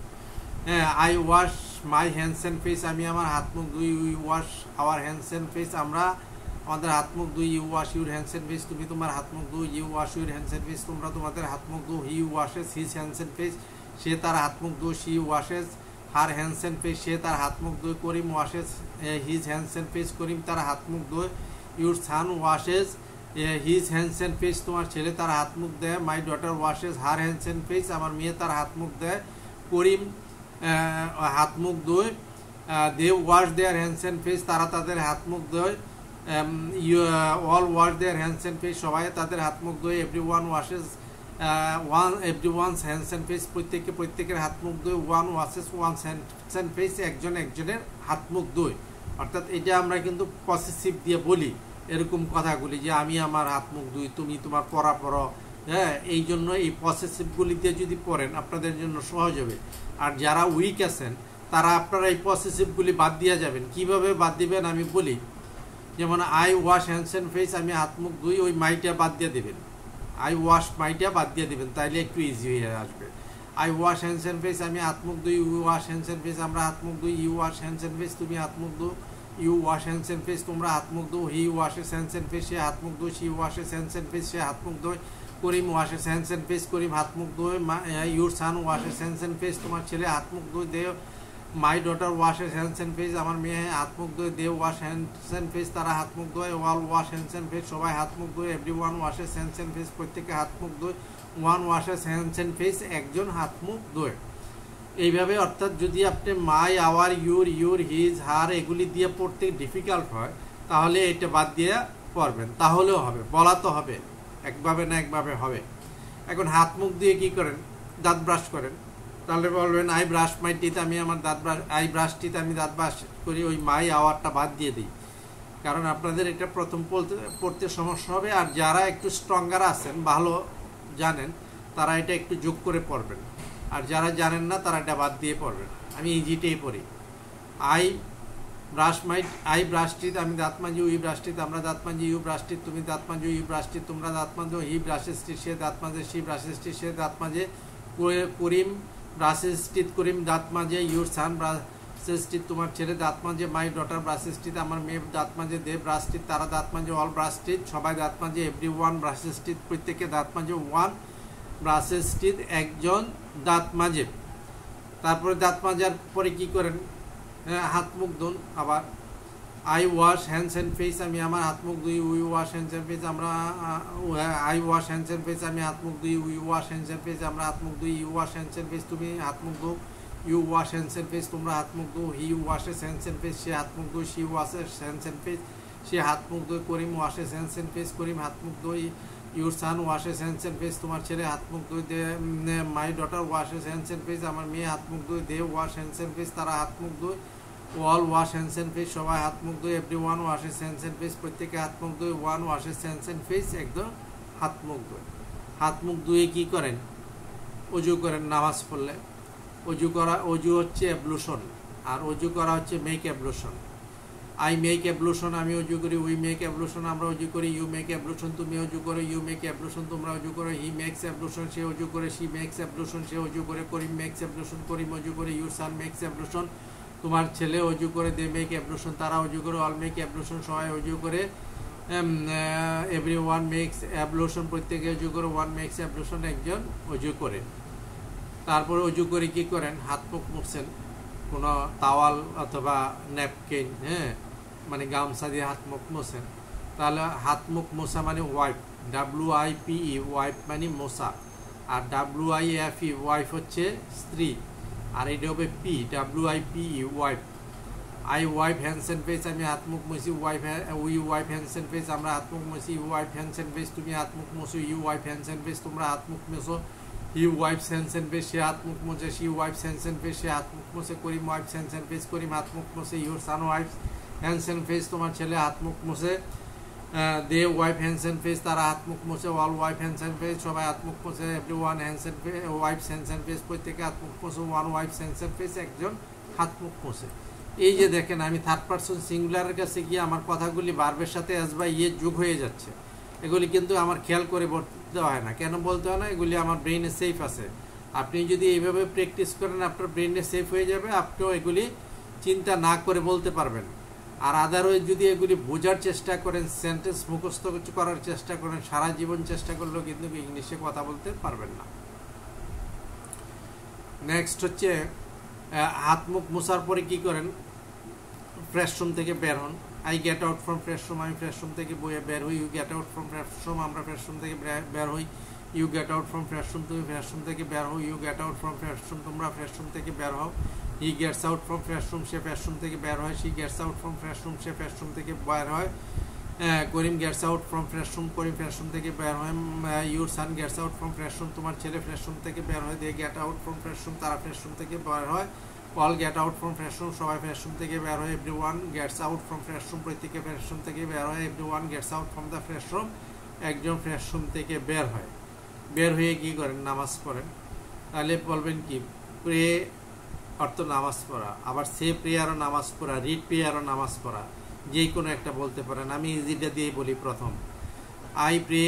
হ্যাঁ, I wash my hands and face আমি আমার হাত মুখ ধুই, we wash our hands and face আমরা আমাদের হাত মুখ ধুই, you wash your hands and face তুমি তোমার হাত মুখ ধুই, you wash your hands and face তোমরা তোমাদের হাত মুখ ধুও, he washes his hands and face সে তার হাত মুখ ধুই, she washes her hands and face সে তার হাত মুখ ধুই, করিম washes his hands and face Karim তার হাত মুখ ধুই, your son washes his hands and face তোমার ছেলে তার হাত মুখ দেয়, my daughter washes her hands and face আমার মেয়ে তার হাত মুখ দেয়, করিম হাত মুখ ধোয়, they wash their hands and face তারা তাদের হাত মুখ ধোয়, all wash their hands and face সবাই তাদের হাত মুখ ধোয়, every one washes every one's hands and face প্রত্যেকের হাত মুখ ধোয়, one washes one's hands and face একজনের হাত মুখ ধোয়। অর্থাৎ এটা আমরা কিন্তু পসেসিভ দিয়ে বলি এরকম কথাগুলি যে আমি আমার হাত মুখ ধুই, তুমি তোমার পড়ো। হ্যাঁ, এই জন্য এই পসেসিভগুলি দিয়ে যদি পড়েন আপনাদের জন্য সহজ হবে। আর যারা উইক আছেন তারা আপনারা এই পসেসিভগুলি বাদ দিয়ে যাবেন। কিভাবে বাদ দিবেন আমি বলি, যেমন I wash hands and face আমি হাত মুখ ধুই, ওই মাইটা বাদ দিয়ে দেবেন, আই ওয়াশ মাইটা বাদ দিয়ে দেবেন, তাইলে একটু ইজি হয়ে আসবে। I wash hands and face আমি হাত মুখ ধুই, you wash hands and face আমরা হাত মুখ ধুই, you wash hands and face তুমি হাত মুখ ধো, you wash hands and face তোমরা হাত মুখ ধো, he washes hands and face সে হাত মুখ ধোয়, she washes hands and face সে হাত মুখ ধোয়, Karim washes hands and face Karim হাত মুখ ধোয়, your son washes hands and face তোমার ছেলে হাত মুখ ধোয়, they my daughter washes hands and face আমার মেয়ে হাত মুখ ধোয়, they wash hands and face তারা হাত মুখ ধোয়, all wash hands and face সবাই হাত মুখ ধোয়, every one washes hands and face প্রত্যেকে হাত মুখ ধোয়, one washes hands and face একজন হাত মুখ ধোয়। এইভাবে অর্থাৎ যদি আপনি my our your his her এগুলি দিয়ে পড়তে ডিফিকাল্ট হয় তাহলে এটা বাদ দিয়ে পড়বেন, তাহলেও হবে, বলা তো হবে, একভাবে না একভাবে হবে। এখন হাত মুখ দিয়ে কি করেন, দাঁত ব্রাশ করেন, তাহলে বলবেন আই ব্রাশ মাই টিথ আমি আমার দাঁত ব্রাশ, আই ব্রাশ টিথ আমি দাঁত ব্রাশ করি, ওই মাই আওয়ারটা বাদ দিয়ে দিই, কারণ আপনাদের এটা প্রথম পড়তে সমস্যা হবে। আর যারা একটু স্ট্রঙ্গার আছেন ভালো জানেন তারা এটা একটু যোগ করে পড়বেন, আর যারা জানেন না তারা এটা বাদ দিয়ে পড়বেন। আমি ইজিটাই পড়ি, আই ব্রাশ টিথ আমি দাঁত মাজি, উই ব্রাশ টিথ আমরা দাঁত মাজি, ইউ ব্রাশ টিথ তুমি দাঁত মাজো, ইউ ব্রাশ টিথ তোমরা দাঁত মাজো, হি ব্রাশেস টিথ সে দাঁত মাজে, শি ব্রাশেস টিথ সে দাঁত মাজে, করিম ব্রাশেস টিথ করিম দাঁত মাজে, ইউর সান ব্রাশেস টিথ তোমার ছেলে দাঁত মাজে, মাই ডটার ব্রাশেস টিথ আমার মেয়ে দাঁত মাজে, দে ব্রাশ টিথ তারা দাঁত মাজে, অল ব্রাশ টিথ সবাই দাঁত মাজে, এভরি ওয়ান ব্রাশেস টিথ প্রত্যেকে দাঁত মাজে, ওয়ান ব্রাশেস টিথ একজন দাঁত মাজে। তারপরে দাঁত মাজার পরে কি করেন, হাত মুখ ধুন। আবার I wash hands and face আমি আমার হাত মুখ ধুই, we wash hands and face আমরা I wash hands and face আমি হাত মুখ ধুই, we wash hands and face আমরা হাত মুখ ধুই, you wash hands and face তুমি হাত মুখ ধো, you wash hands and face তোমরা হাত মুখ ধো, he washes hands and face সে হাত মুখ ধোয়, she washes hands and face সে হাত মুখ ধোয়, Karim washes hands and face Karim হাত মুখ ধোয়, your son washes hands and face তোমার ছেলে হাত মুখ ধোয়, they my daughter washes hands and face আমার মেয়ে হাত মুখ ধোয়, they wash hands and face তারা হাত মুখ ধোয়, all wash hands and face সবাই হাত মুখ ধোয়, every one washes hands and face প্রত্যেকে হাত মুখ ধোয়, one washes hands and face একদম হাত মুখ ধোয়। হাত মুখ ধুয়ে কি করেন, অজু করেন। নামাজ পড়লে অজু হচ্ছে অ্যাবলুশন, আর অজু করা হচ্ছে মেক অ্যাবলুশন। আই মেক অ্যাবলুশন আমি অজু করি, উই মেক অ্যাবলুশন আমরা অজু করি, ইউ মেক অ্যাবলুশন তুমি অজু করো, ইউ মেক অ্যাবলুশন তোমরা অজু করো, হি মেক্স অ্যাবলুশন সে অজু করে, শি মেক্স অ্যাবলুশন সে অজু করে, করিম মেক্স অ্যাবলুশন করিম অজু করে, ইউর সান মেক্স অ্যাবলুশন তোমার ছেলে অজু করে, দে মেক অ্যাবলুশন তারা অজু করে, অল মেক অ্যাবলুশন সবাই অজু করে, এভরি ওয়ান মেক্স অ্যাবলুশন প্রত্যেকে অজু করে, ওয়ান মেক্স অ্যাবলুশন একজন অজু করে। তারপরে অজু করে কি করেন, হাত মুখ মুছছেন, কোনো তাওয়াল অথবা ন্যাপকিন, হ্যাঁ মানে গামছা দিয়ে হাত মুখ মোছেন, তাহলে হাত মুখ মোছা মানে ওয়াইপ, WIPE ওয়াইপ মানে মোছা, আর WIFE ওয়াইফ হচ্ছে স্ত্রী, আর এটা হবে PWIPE wipe. I wipe hands and face, আমি হাত মুখ মুছি। We wipe hands and face, আমরা হাত মুখ মুছি। You wipe hands and face, তুমি হাত মুখ মুছো। You wipe hands and face, তোমরা হাত মুখ মুছো। He wipes hands and face, সে হাত মুখ মুছে। She wipes hands and face, সে হাত মুখ মুছে। Karim wipes hands and face, Karim হাত মুখ মুছে। Your San wipes hands and face, তোমার ছেলে হাত মুখ মুছে। দে ওয়াইপ হ্যান্ডস অ্যান্ড ফেস, তারা হাত মুখ মুছে। All wipe hands and face, সবাই হাত মুখ মুছে। Every one hands and face, wipes hands and face, প্রত্যেকে হাত মুখ মুছে। One wipes hands and face, একজন হাত মুখ মুছে। এই যে দেখেন, আমি থার্ড পারসন সিঙ্গুলারের কাছে গিয়ে আমার কথাগুলি ভার্বের সাথে অ্যাজ বা ইয়ে যোগ হয়ে যাচ্ছে। এগুলি কিন্তু আমার খেয়াল করে বলতে হয় না। কেন বলতে হয় না? এগুলি আমার ব্রেইনে সেফ আছে। আপনি যদি এইভাবে প্র্যাকটিস করেন, আপনার ব্রেইনে সেফ হয়ে যাবে, আপনিও এগুলি চিন্তা না করে বলতে পারবেন। আর আদারওয়াইজ যদি এগুলি বোঝার চেষ্টা করেন, সেন্টেন্স মুখস্থ করার চেষ্টা করেন, সারা জীবন চেষ্টা করলেও কিন্তু ইংলিশে কথা বলতে পারবেন না। নেক্সট হচ্ছে হাত মুখ মোছার পরে কি করেন? ফ্রেশ রুম থেকে বের হন। I get out from fresh room, আমি ফ্রেশ রুম থেকে বের হই। You get out from fresh room, আমরা ফ্রেশ রুম থেকে বের হই। You get out from fresh room, তুমি ফ্রেশ রুম থেকে বের হও। You get out from fresh room, তোমরা ফ্রেশ রুম থেকে বের হও। He gets out from fresh room, সে ফ্রেশ রুম থেকে বের হয়। She gets out from fresh room, সে ফ্রেশ রুম থেকে বের হয়। Karim gets out from fresh room, Karim fresh room থেকে বের হয়। Your son gets out from fresh room, তোমার ছেলে ফ্রেশ রুম থেকে বের হয়। They get out from fresh room, তারা ফ্রেশ রুম থেকে বের হয়। All get out from fresh room, সবাই ফ্রেশ রুম থেকে বের হয়। Every one gets out from fresh room, প্রত্যেকে ফ্রেশ রুম থেকে বের হয়। Every one gets out from the fresh room, একজন ফ্রেশ রুম থেকে বের হয়। বের হয়ে কি করেন? নামাজ পড়েন। তাহলে বলবেন কি? প্রে অর্থ নামাজ পড়া, আবার সে প্রেয়ারও নামাজ পড়া, রিড প্রেয়ারও নামাজ পড়া, যে কোনো একটা বলতে পারেন। আমি ইজিটা দিয়ে বলি প্রথম। আই প্রে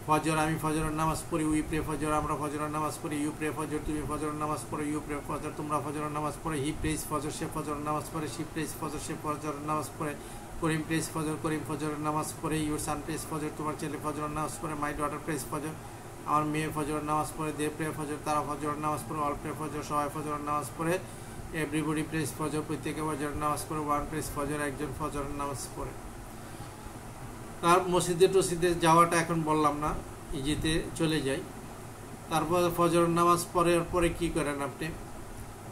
ফজর, আমি ফজরের নামাজ পড়ি। উই প্রে ফজর, আমরা ফজরের নামাজ পড়ি। ইউ প্রে ফজর, তুমি ফজরের নামাজ পড়ো। ইউ প্রে ফজর, তোমরা ফজরের নামাজ পড়ো। হি প্রেস ফজর, সে ফজরের নামাজ পড়ে। শি প্রেস ফজর, সে ফজরের নামাজ পড়ে। করিম প্রেস ফজর, করিম ফজরের নামাজ পড়ে। ইউর সান প্রেস ফজর, তোমার ছেলে ফজরের নামাজ পড়ে। মাই ডটার প্রেস ফজর, আমার মেয়ে ফজরের নামাজ পড়ে। দে প্রে ফজর, তারা ফজরের নামাজ পড়ে। অল প্রে ফজর, সবাই ফজরের নামাজ পড়ে। এভরিবডি প্রেস ফজর, প্রত্যেকে ফজরের নামাজ পড়ে। ওয়ান প্রেস ফজর, একজন ফজরের নামাজ পড়ে। তার মসজিদে টসজিদে যাওয়াটা এখন বললাম না, ইজিতে চলে যাই। তারপর ফজরের নামাজ পড়ার পরে কি করেন? আপনি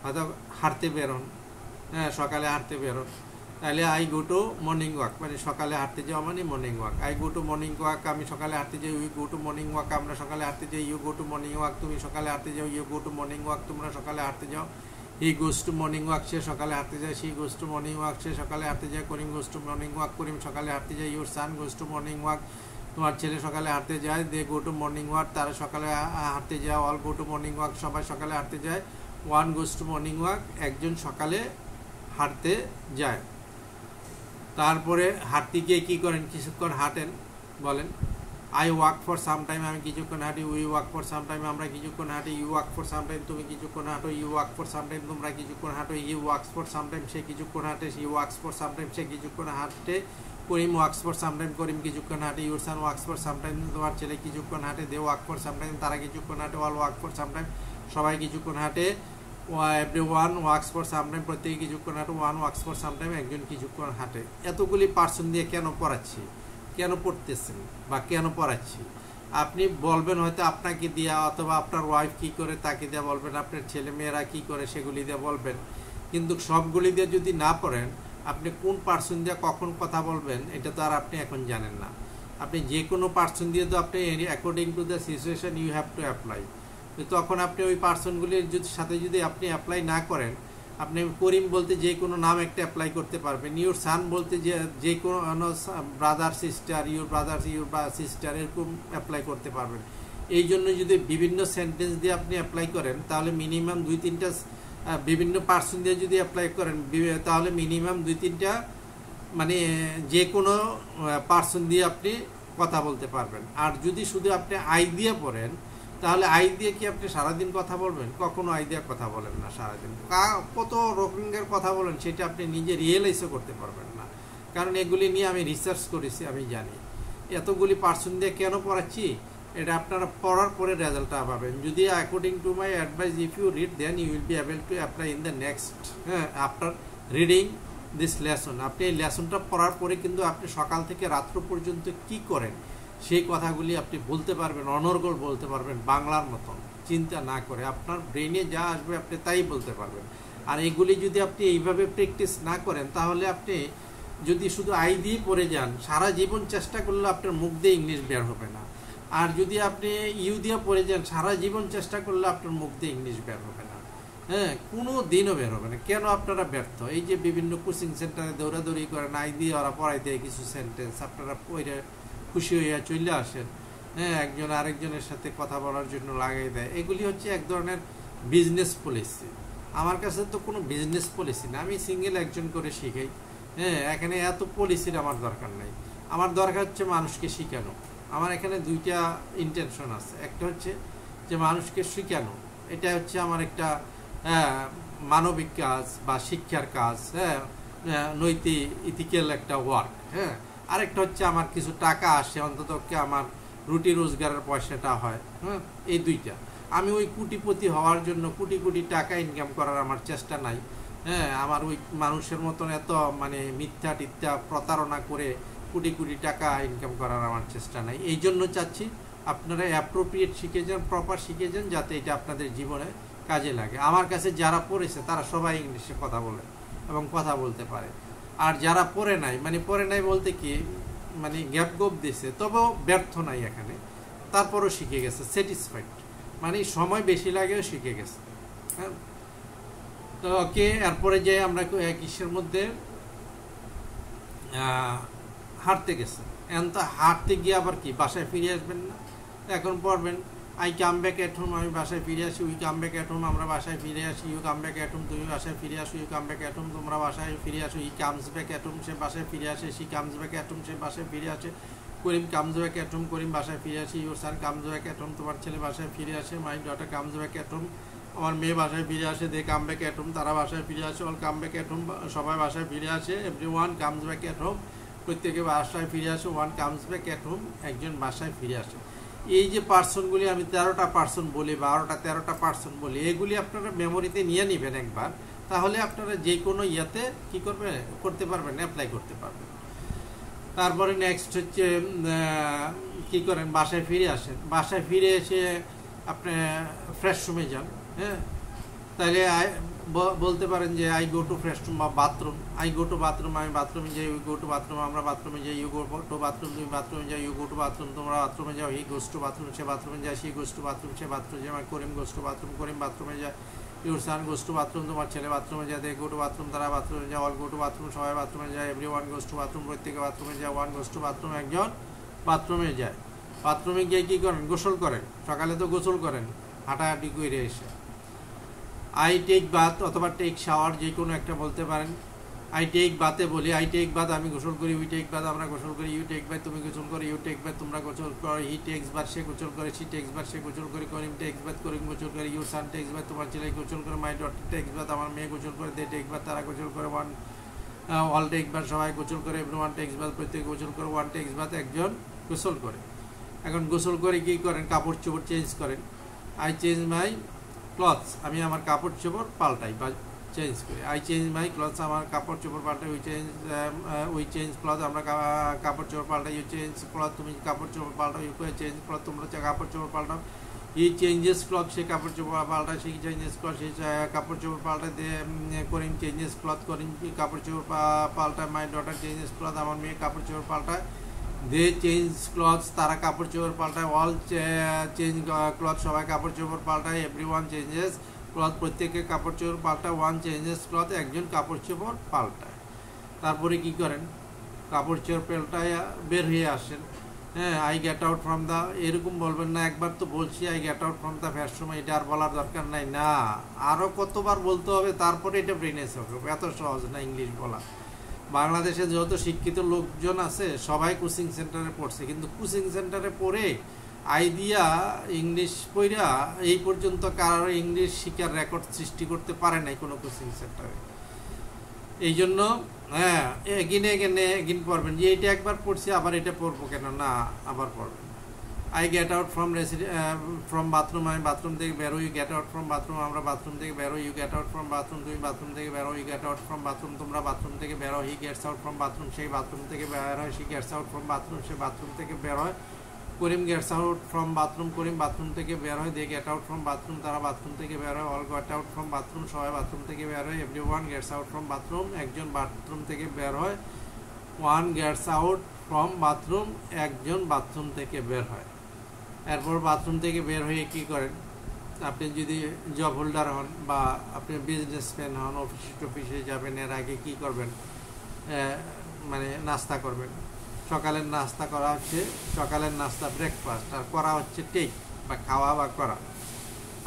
হয়তো হাঁটতে বেরোন। হ্যাঁ, সকালে হাঁটতে বেরোন। তাহলে I go to morning walk, মানে সকালে হাঁটতে যাওয়া মানে morning walk. I go to morning walk, আমি সকালে হাঁটতে যাই। We go to morning walk, আমরা সকালে হাঁটতে যাই। You go to morning walk, তুমি সকালে হাঁটতে যাও। You go to morning walk, তোমরা সকালে হাঁটতে যাও। He goes to morning walk, সে সকালে হাঁটতে যায়। She goes to morning walk, সে সকালে হাঁটতে যায়। Karim goes to morning walk, Karim সকালে হাঁটতে যায়। Your son goes to morning walk, তোমার ছেলে সকালে হাঁটতে যায়। They go to morning walk, তারা সকালে হাঁটতে যায়। All go to morning walk, সবাই সকালে হাঁটতে যায়। One goes to morning walk, একজন সকালে হাঁটতে যায়। তারপরে হাঁটতে গিয়ে কী করেন? কিছুক্ষণ হাঁটেন। বলেন I walk for some time, আমি কিছুক্ষণ হাঁটি। We walk for some time, আমরা কিছুক্ষণ হাঁটি। You walk for some time, তুমি কিছুক্ষণ হাঁটো। You walk for some time, তোমরা কিছুক্ষণ হাঁটো। He walks for some time, সে কিছুক্ষণ হাঁটে। He walks for some time, সে কিছুক্ষণ হাঁটে। Karim walks for some time, Karim কিছুক্ষণ হাঁটে। Your son walks for some time, তোমার ছেলে কিছুক্ষণ হাঁটে। They walk for some time, তারা কিছুক্ষণ হাঁটে। All walk for some time, সবাই কিছুক্ষণ হাঁটে। Every one walks for some time, প্রত্যেকে কিছুক্ষণ হাঁটে। One walks for some time, একজন কিছুক্ষণ হাঁটে। এতগুলি পার্সন দিয়ে কেন পড়াচ্ছি, কেন পড়তেছেন বা কেন পড়াচ্ছি? আপনি বলবেন হয়তো আপনাকে দিয়া, অথবা আপনার ওয়াইফ কি করে তাকে দিয়ে বলবেন, আপনার ছেলে মেয়েরা কি করে সেগুলি দিয়ে বলবেন। কিন্তু সবগুলি দিয়ে যদি না পড়েন, আপনি কোন পার্সন দিয়ে কখন কথা বলবেন এটা তো আর আপনি এখন জানেন না। আপনি যে কোনো পার্সন দিয়ে তো আপনি according to the situation you have to apply. তখন আপনি ওই পার্সনগুলির সাথে যদি আপনি অ্যাপ্লাই না করেন, আপনি করিম বলতে যে কোনো নাম একটা অ্যাপ্লাই করতে পারবেন। ইউর সান বলতে যে কোনো brother sister, your brother your sister, এরকম অ্যাপ্লাই করতে পারবেন। এই জন্য যদি বিভিন্ন সেন্টেন্স দিয়ে আপনি অ্যাপ্লাই করেন, তাহলে মিনিমাম 2-3টা বিভিন্ন পার্সন দিয়ে যদি অ্যাপ্লাই করেন, তাহলে মিনিমাম 2-3টা মানে যে কোনো পার্সন দিয়ে আপনি কথা বলতে পারবেন। আর যদি শুধু আপনি আই দিয়ে পড়েন, তাহলে আই দিয়ে কি আপনি সারাদিন কথা বলবেন? কখনো আই দিয়ে কথা বলেন না সারাদিন। কত রকমের কথা বলেন সেটা আপনি নিজে রিয়েলাইজও করতে পারবেন না। কারণ এগুলি নিয়ে আমি রিসার্চ করেছি, আমি জানি। এতগুলি পার্সন দিয়ে কেন পড়াচ্ছি, এটা আপনারা পড়ার পরে রেজাল্টটা পাবেন। যদি according to my advice if you read, then you will be able to apply in the next. হ্যাঁ, আফটার রিডিং দিস লেসন, আপনি এই লেসনটা পড়ার পরে কিন্তু আপনি সকাল থেকে রাত্র পর্যন্ত কি করেন সেই কথাগুলি আপনি বলতে পারবেন, অনর্গল বলতে পারবেন, বাংলার মতন চিন্তা না করে। আপনার ব্রেনে যা আসবে আপনি তাই বলতে পারবেন। আর এগুলি যদি আপনি এইভাবে প্র্যাকটিস না করেন তাহলে আপনি যদি শুধু আই দিয়ে পড়ে যান, সারা জীবন চেষ্টা করলে আপনার মুখ দিয়ে ইংলিশ বের হবে না। আর যদি আপনি ইউ দিয়ে পড়ে যান, সারা জীবন চেষ্টা করলে আপনার মুখ দিয়ে ইংলিশ বের হবে না। হ্যাঁ, কোনো দিনও বের হবে না। কেন আপনারা ব্যর্থ? এই যে বিভিন্ন কোচিং সেন্টারে দৌড়াদৌড়ি করেন, আই দিয়ে ওরা পড়াই দেয় কিছু সেন্টেন্স, আপনারা পড়ে খুশি হইয়া চলে আসেন। হ্যাঁ, একজন আরেকজনের সাথে কথা বলার জন্য লাগাই দেয়। এগুলি হচ্ছে এক ধরনের বিজনেস পলিসি। আমার কাছে তো কোনো বিজনেস পলিসি না, আমি সিঙ্গেল একজন করে শিখাই। হ্যাঁ, এখানে এত পলিসির আমার দরকার নাই। আমার দরকার হচ্ছে মানুষকে শিখানো। আমার এখানে দুইটা ইন্টেনশন আছে। একটা হচ্ছে যে মানুষকে শিখানো, এটা হচ্ছে আমার একটা মানবিক কাজ বা শিক্ষার কাজ, হ্যাঁ, নৈতিক ইথিক্যাল একটা ওয়ার্ক। হ্যাঁ, আরেকটা হচ্ছে আমার কিছু টাকা আসে, অন্তত আমার রুটি রোজগারের পয়সাটা হয়। হ্যাঁ, এই দুইটা। আমি ওই কোটিপতি হওয়ার জন্য কোটি কোটি টাকা ইনকাম করার আমার চেষ্টা নাই। হ্যাঁ, আমার ওই মানুষের মতন এত মানে মিথ্যা টিথ্যা প্রতারণা করে কোটি কোটি টাকা ইনকাম করার আমার চেষ্টা নাই। এই জন্য চাচ্ছি আপনারা অ্যাপ্রোপ্রিয়েট শিখে যান, প্রপার শিখে যান, যাতে এটা আপনাদের জীবনে কাজে লাগে। আমার কাছে যারা পড়েছে তারা সবাই ইংলিশে কথা বলে এবং কথা বলতে পারে। আর যারা পড়ে নাই, মানে পড়ে নাই বলতে কি, মানে গ্যাপ গোপ দিছে, তবেও ব্যর্থ নাই এখানে, তারপরও শিখে গেছে, স্যাটিসফাইড, মানে সময় বেশি লাগেও শিখে গেছে। হ্যাঁ, তো ওকে, এরপরে যে আমরা কিসের মধ্যে হাঁটতে গেছে, এখন তো হাঁটতে গিয়ে আবার কি বাসায় ফিরে আসবেন না? এখন পড়বেন I come back at home, আমি বাসায় ফিরে আসি, we come back at home, আমরা বাসায় ফিরে আসি, you come back at home, তুমি বাসায় ফিরে আসো, you come back at home, তোমরা বাসায় ফিরে আসো, he comes back at home, সে বাসায় ফিরে আসে, she comes back at home, সে বাসায় ফিরে আসে, Karim comes back at home, Karim বাসায় ফিরে আসি, your son comes back at home, তোমার ছেলে বাসায় ফিরে আসে, my daughter comes back at home, আমার মেয়ে বাসায় ফিরে আসে, they come back at home, তারা বাসায় ফিরে আসে, all come back at home, সবাই বাসায় ফিরে আসে, every one comes back at home, প্রত্যেকে বাসায় ফিরে আসে, one comes back at home, একজন বাসায় ফিরে আসে। এই যে পার্সনগুলি আমি 13টা পার্সন বলি, 12টা 13টা পার্সন বলি, এগুলি আপনারা মেমোরিতে নিয়ে নেবেন একবার, তাহলে আপনারা যে কোনো ইয়াতে কি করতে পারবেন, অ্যাপ্লাই করতে পারবেন। তারপরে নেক্সট হচ্ছে কি করেন, বাসায় ফিরে আসেন, বাসায় ফিরে এসে আপনি ফ্রেশ রুমে যান। হ্যাঁ, তাহলে বলতে পারেন যে I go to fresh room বা bathroom, I go to bathroom, আমি বাথরুমে যাই, ইউ গো টু বাথরুম, আমরা বাথরুমে যাই, ইউ গো টু বাথরুম, তুমি বাথরুমে যাও, ইউ গো টু বাথরুম, তোমরা বাথরুমে যাও, হি গোস টু বাথরুম, সে বাথরুমে যায়, সি গোস টু বাথরুম, সে বাথরুমে যায়, আমার করিম গোস টু বাথরুম, করিম বাথরুমে যায়, your son goes two bathroom, তোমার ছেলে বাথরুমে যায়, দে গো টু বাথরুম, তারা বাথরুমে যায়, অল গো টু বাথরুম, সবাই বাথরুমে যায়, every one goes two bathroom, প্রত্যেকে বাথরুমে যায়, ওয়ান গোস টু বাথরুম, একজন বাথরুমে যায়। বাথরুমে গিয়ে কী করেন, গোসল করেন, সকালে তো গোসল করেন, হাঁটাহাঁটি করে এসে। আই টেক বাথ অথবা টেক শাওয়ার, যে কোনো একটা বলতে পারেন। আই টেক বাথে বলি, আই টেক বাথ আমি গোসল করি, উই টেক বাথ আমরা গোসল করি, ইউ টেক বাথ তুমি গোসল করো, ইউ টেক বাথ তোমরা গোসল করো, হি টেক্স বাথ সে গোসল করে, সি টেক্স বাথ সে গোসল করে, করিম টেক্স বাথ করিম গোসল করে, ইউর সান টেক্স বাথ তোমার ছেলে গোসল করে, মাই ডটার টেক্স বাথ আমার মেয়ে গোসল করে, দে টেক বাথ তারা গোসল করে, ওয়ান অল টেক বাথ সবাই গোসল করে, এভরি ওয়ান টেক্স বাথ প্রত্যেকে গোসল করে, ওয়ান টেক্স বাথ একজন গোসল করে। এখন গোসল করে কী করেন, কাপড় চোপড় চেঞ্জ করেন। আই চেঞ্জ মাই ক্লথস, আমি আমার কাপড় চোপড় পাল্টাই বা চেঞ্জ করি। আই চেঞ্জ মাই ক্লথস, আমার কাপড় চোপড় পাল্টাই। উই চেঞ্জ ক্লথ, আমরা কাপড় চোপড় পাল্টাই। ইউ চেঞ্জ ক্লথ, তুমি কাপড় চোপড় পাল্টাও। ইউ চেঞ্জ ক্লথ, তোমরা কাপড় চোপড় পাল্টাও। হি চেঞ্জেস ক্লথ, সে কাপড় চোপড় পাল্টায়। সে চেঞ্জেস ক্লথ, সে কাপড় চোপড় পাল্টায়। করিম চেঞ্জেস ক্লথ, করিম কাপড় চোপড় পাল্টায়। মাই ডটার চেঞ্জেস ক্লথ, আমার মেয়ে কাপড় চোপড় পাল্টায়। দে চেঞ্জ ক্লথস, তারা কাপড় চোপড় পাল্টায়। অল চেঞ্জ ক্লথ, সবাই কাপড় চোপড় পাল্টায়। এভরি ওয়ান চেঞ্জেস ক্লথ, প্রত্যেকে কাপড় চোপড় পাল্টায়। ওয়ান চেঞ্জেস ক্লথ, একজন কাপড় চোপড় পাল্টায়। তারপরে কি করেন, কাপড় চোপড় পাল্টায় বের হয়ে আসেন। হ্যাঁ, I get out from the, এরকম বলবেন না, একবার তো বলছি I get out from the fashion, এটা আর বলার দরকার নাই, না আরও কতবার বলতে হবে, তারপরে এটা ব্রেনে হবে। এত সহজ না ইংলিশ বলা। বাংলাদেশে যত শিক্ষিত লোকজন আছে সবাই কোচিং সেন্টারে পড়ছে, কিন্তু কোচিং সেন্টারে পড়ে আইডিয়া ইংলিশ পড়া এই পর্যন্ত কারো ইংলিশ শিক্ষার রেকর্ড সৃষ্টি করতে পারে নাই কোনো কোচিং সেন্টারে। এই জন্য হ্যাঁ, এগিন পড়বেন যে এইটা একবার পড়ছি আবার এটা পড়বো কেন, না আবার পড়বেন। I get out from bathroom, আমি বাথরুম থেকে বেরো। You get out from bathroom, আমরা বাথরুম থেকে বেরো। You get out from bathroom, তুমি বাথরুম থেকে বেরো। You get out from bathroom, তোমরা বাথরুম থেকে বেরো। He gets out from bathroom, সেই বাথরুম থেকে বের হয়। She gets out from bathroom, সে বাথরুম থেকে বের হয়। Karim gets out from bathroom, Karim bathroom থেকে বের হয়। They get out from bathroom, তারা বাথরুম থেকে বের হয়। All get out from bathroom, সবাই বাথরুম থেকে বের হয়। Everyone gets out from bathroom, একজন বাথরুম থেকে বের হয়। One gets out from bathroom, একজন বাথরুম থেকে বের হয়। এরপর বাথরুম থেকে বের হয়ে কি করেন, আপনি যদি জব হোল্ডার হন বা আপনি বিজনেসম্যান হন, অফিসে যাবেন, এর আগে কি করবেন, মানে নাস্তা করবেন। সকালের নাস্তা করা হচ্ছে, সকালের নাস্তা ব্রেকফাস্ট, আর করা হচ্ছে টেক বা খাওয়া বা করা।